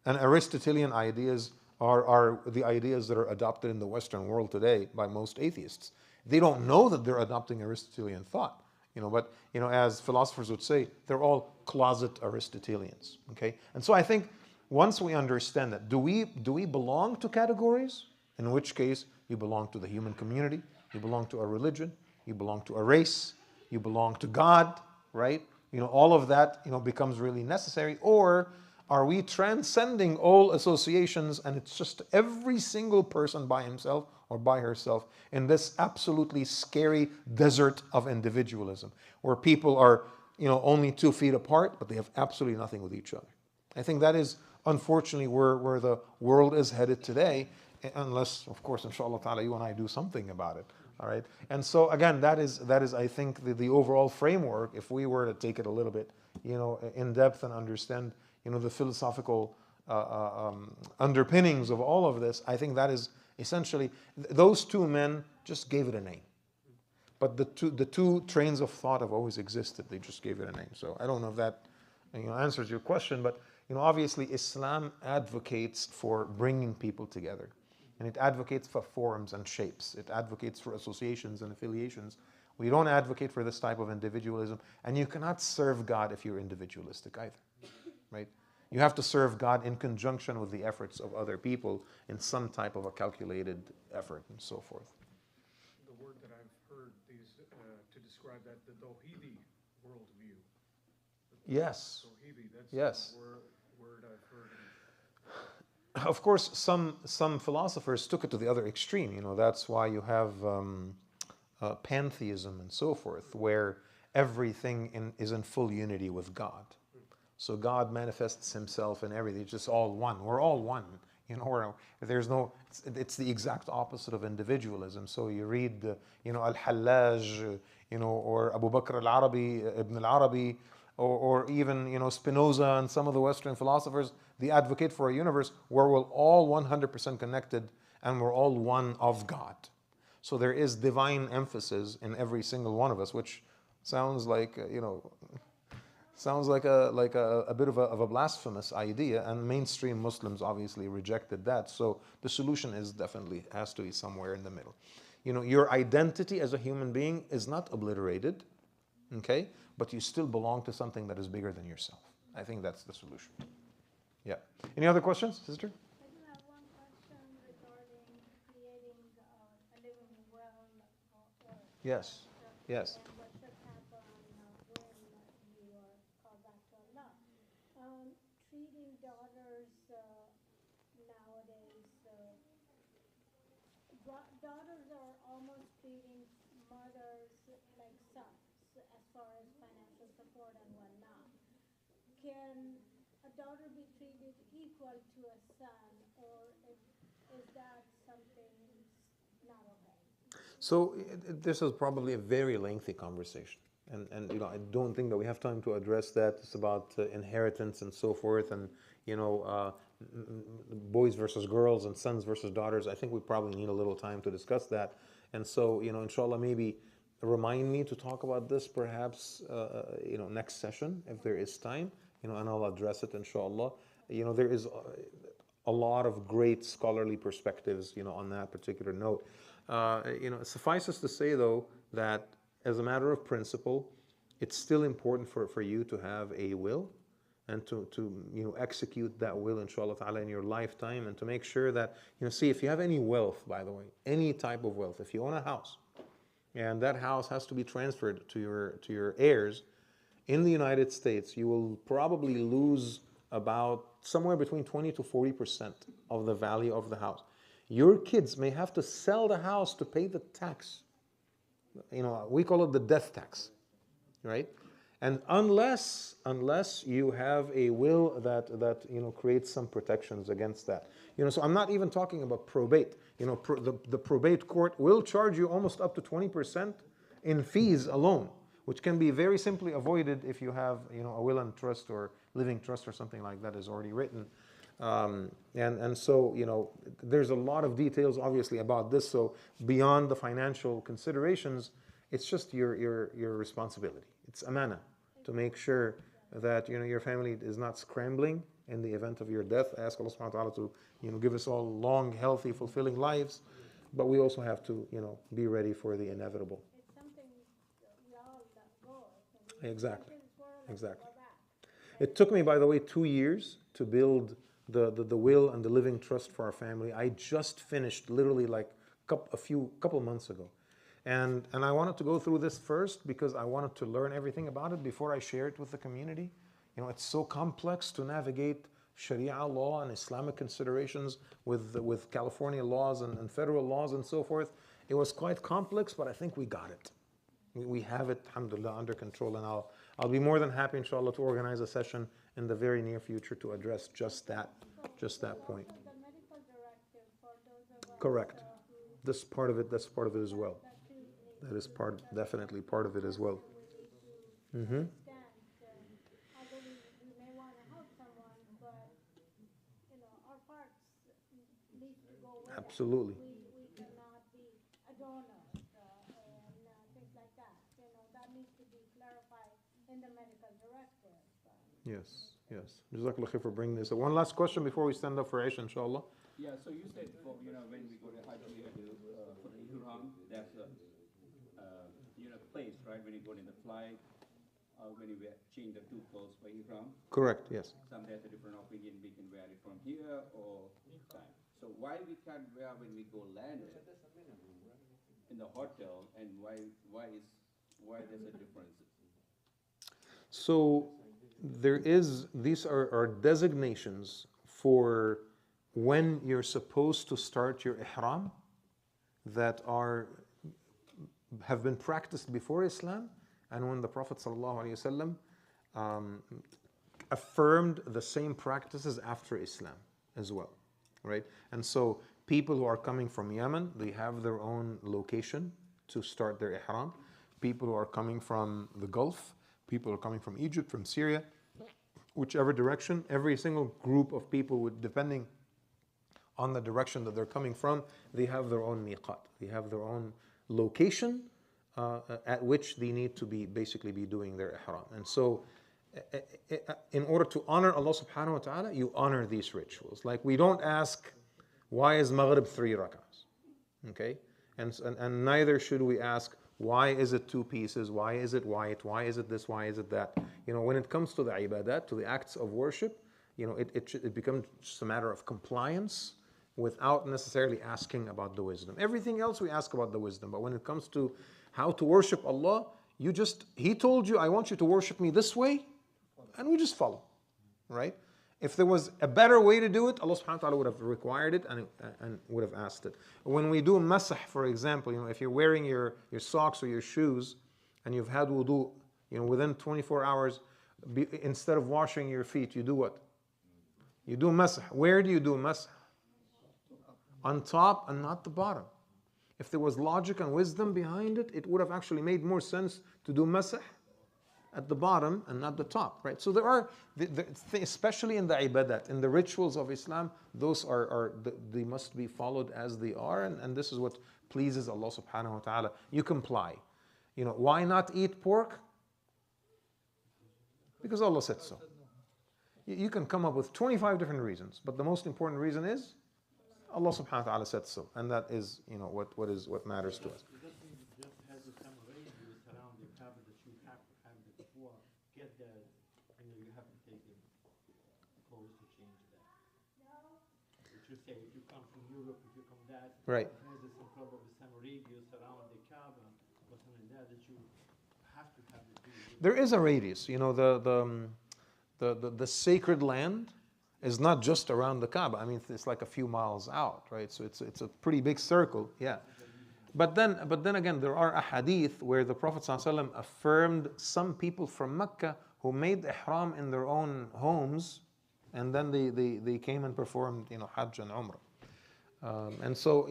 [SPEAKER 4] And Aristotelian ideas are the ideas that are adopted in the Western world today by most atheists. They don't know that they're adopting Aristotelian thought, but as philosophers would say, they're all closet Aristotelians. Okay? And so I think once we understand that, do we belong to categories? In which case, you belong to the human community, you belong to a religion, you belong to a race, you belong to God, right? All of that becomes really necessary. Or Are we transcending all associations and it's just every single person by himself or by herself in this absolutely scary desert of individualism where people are, only 2 feet apart, but they have absolutely nothing with each other? I think that is unfortunately where the world is headed today, unless, of course, inshallah ta'ala, you and I do something about it. All right. And so again, that is I think the overall framework. If we were to take it a little bit, in depth and understand, the philosophical underpinnings of all of this, I think that is essentially those two men just gave it a name. But the two trains of thought have always existed. They just gave it a name. So I don't know if that answers your question, but obviously Islam advocates for bringing people together. And it advocates for forms and shapes. It advocates for associations and affiliations. We don't advocate for this type of individualism. And you cannot serve God if you're individualistic either, right? You have to serve God in conjunction with the efforts of other people in some type of a calculated effort and so forth.
[SPEAKER 8] The word that I've heard to describe that, the Tawhidi worldview.
[SPEAKER 4] Yes.
[SPEAKER 8] Tawhidi, that's
[SPEAKER 4] yes.
[SPEAKER 8] the word I've heard.
[SPEAKER 4] Of course, some philosophers took it to the other extreme. That's why you have pantheism and so forth, where everything is in full unity with God. So God manifests himself in everything. It's just all one. We're all one. There's no. It's the exact opposite of individualism. So you read, Al-Hallaj, or Abu Bakr al-Arabi, Ibn al-Arabi, or even Spinoza and some of the Western philosophers. They advocate for a universe where we're all 100% connected and we're all one of God. So there is divine emphasis in every single one of us, which sounds like sounds like a bit of a blasphemous idea, and mainstream Muslims obviously rejected that. So the solution has to be somewhere in the middle. Your identity as a human being is not obliterated, okay, but you still belong to something that is bigger than yourself. I think that's the solution. Yeah. Any other questions, sister?
[SPEAKER 6] I do have one question regarding creating a living well or
[SPEAKER 4] Yes. Yes.
[SPEAKER 6] and what should happen when you are called back to Allah. Treating daughters nowadays, daughters are almost treating mothers like sons as far as financial support and whatnot. Can a daughter be treated equal to a son, or is that something not okay?
[SPEAKER 4] So this is probably a very lengthy conversation, and I don't think that we have time to address that. It's about inheritance and so forth, and boys versus girls and sons versus daughters. I think we probably need a little time to discuss that. And so inshallah, maybe remind me to talk about this perhaps next session if there is time. And I'll address it, inshallah. There is a lot of great scholarly perspectives, on that particular note. It suffices to say, though, that as a matter of principle, it's still important for you to have a will and to execute that will, inshallah ta'ala, in your lifetime, and to make sure that, see, if you have any wealth, by the way, any type of wealth, if you own a house, and that house has to be transferred to your heirs, in the United States, you will probably lose about somewhere between 20 to 40% of the value of the house. Your kids may have to sell the house to pay the tax. We call it the death tax, right? And unless you have a will that creates some protections against that. So I'm not even talking about probate. The probate court will charge you almost up to 20% in fees alone, which can be very simply avoided if you have a will and trust or living trust or something like that is already written. And so there's a lot of details obviously about this. So beyond the financial considerations, it's just your responsibility. It's amana to make sure that your family is not scrambling in the event of your death. I ask Allah subhanahu wa ta'ala to give us all long, healthy, fulfilling lives, but we also have to be ready for the inevitable.
[SPEAKER 6] It's something we all go.
[SPEAKER 4] Exactly. It took me, by the way, 2 years to build the will and the living trust for our family. I just finished literally like couple months ago. And I wanted to go through this first because I wanted to learn everything about it before I share it with the community. It's so complex to navigate Sharia law and Islamic considerations with California laws and federal laws and so forth. It was quite complex, but I think we got it. We have it, alhamdulillah, under control, and I'll be more than happy, inshallah, to organize a session in the very near future to address just that point.
[SPEAKER 6] The medical directive for those of us
[SPEAKER 4] Correct.
[SPEAKER 6] who
[SPEAKER 4] That's part of it as well.
[SPEAKER 6] that too needs
[SPEAKER 4] That is definitely part of it as well.
[SPEAKER 6] we need to
[SPEAKER 4] Mm-hmm.
[SPEAKER 6] understand, although we may want to help someone, but, our parts need to go with it.
[SPEAKER 4] Absolutely.
[SPEAKER 6] We cannot be a donor, and things like that. That needs to be clarified in the medical directive.
[SPEAKER 4] Yes. Jazakallah khair for bringing this. One last question before we stand up for Aisha, inshallah.
[SPEAKER 5] Yeah, so you said for, when we go to Hajj, we have to, for the Ihram, there's a, place, right, when you go in the flight, when you change the two clothes for Ihram.
[SPEAKER 4] Correct, yes.
[SPEAKER 5] Some there's a different opinion, we can wear it from here or time. So why we can't wear when we go landed in the hotel, and why there's a difference?
[SPEAKER 4] So these are designations for when you're supposed to start your ihram that have been practiced before Islam, and when the Prophet ﷺ affirmed the same practices after Islam as well, right? And so people who are coming from Yemen, they have their own location to start their ihram. People who are coming from the Gulf, people who are coming from Egypt, from Syria, whichever direction, every single group of people, depending on the direction that they're coming from, they have their own miqat. They have their own location at which they need to be doing their ihram. And so in order to honor Allah subhanahu wa ta'ala, you honor these rituals. Like, we don't ask, why is Maghrib 3 rak'ahs? Okay? And neither should we ask, why is it 2 pieces? Why is it white? Why is it this? Why is it that? When it comes to the ibadat, to the acts of worship, it becomes just a matter of compliance without necessarily asking about the wisdom. Everything else we ask about the wisdom, but when it comes to how to worship Allah, He told you, I want you to worship me this way, and we just follow, right? If there was a better way to do it, Allah subhanahu wa ta'ala would have required it and would have asked it. When we do masah, for example, if you're wearing your socks or your shoes and you've had wudu, within 24 hours, instead of washing your feet, you do what? You do masah. Where do you do masah? On top and not the bottom. If there was logic and wisdom behind it, it would have actually made more sense to do masah at the bottom and not the top, right? So there are, especially in the ibadat, in the rituals of Islam, those they must be followed as they are, and this is what pleases Allah subhanahu wa ta'ala. You comply. Why not eat pork? Because Allah said so. You can come up with 25 different reasons, but the most important reason is Allah subhanahu wa ta'ala said so, and that is, what matters to us.
[SPEAKER 11] Just has some radius around the Kaaba that you have to have it before get there, you have to take your clothes to change that. But you say if you come from Europe, if you come that,
[SPEAKER 4] right,
[SPEAKER 11] there's some probably some radius around the Kaaba or something like that you have to have it.
[SPEAKER 4] There is a radius, the sacred land is not just around the Kaaba. I mean, it's like a few miles out, right? So it's a pretty big circle, yeah. But then again, there are ahadith where the Prophet ﷺ affirmed some people from Mecca who made ihram in their own homes, and then they came and performed, Hajj and Umrah. And so,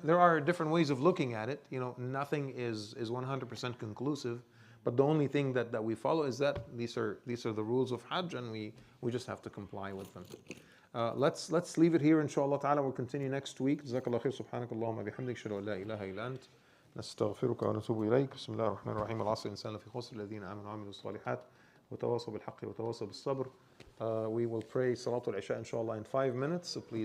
[SPEAKER 4] there are different ways of looking at it. Nothing is 100% conclusive. But the only thing that we follow is that these are the rules of Hajj, and we just have to comply with them. Let's leave it here, inshallah ta'ala. We'll continue next week. Jazakallah khair, subhanakallahumma bihamdik, shadu an la ilaha illa ant, nastaghfiruka wa natubu ilayk. Bismillahir rahmanir rahim. Al-asr, insan lafi khusr, alladhina amanu wa amilu salihat, wa tawasaw bil haqqi wa tawasaw bis sabr. We will pray Salatul Isha, inshallah, in 5 minutes, so please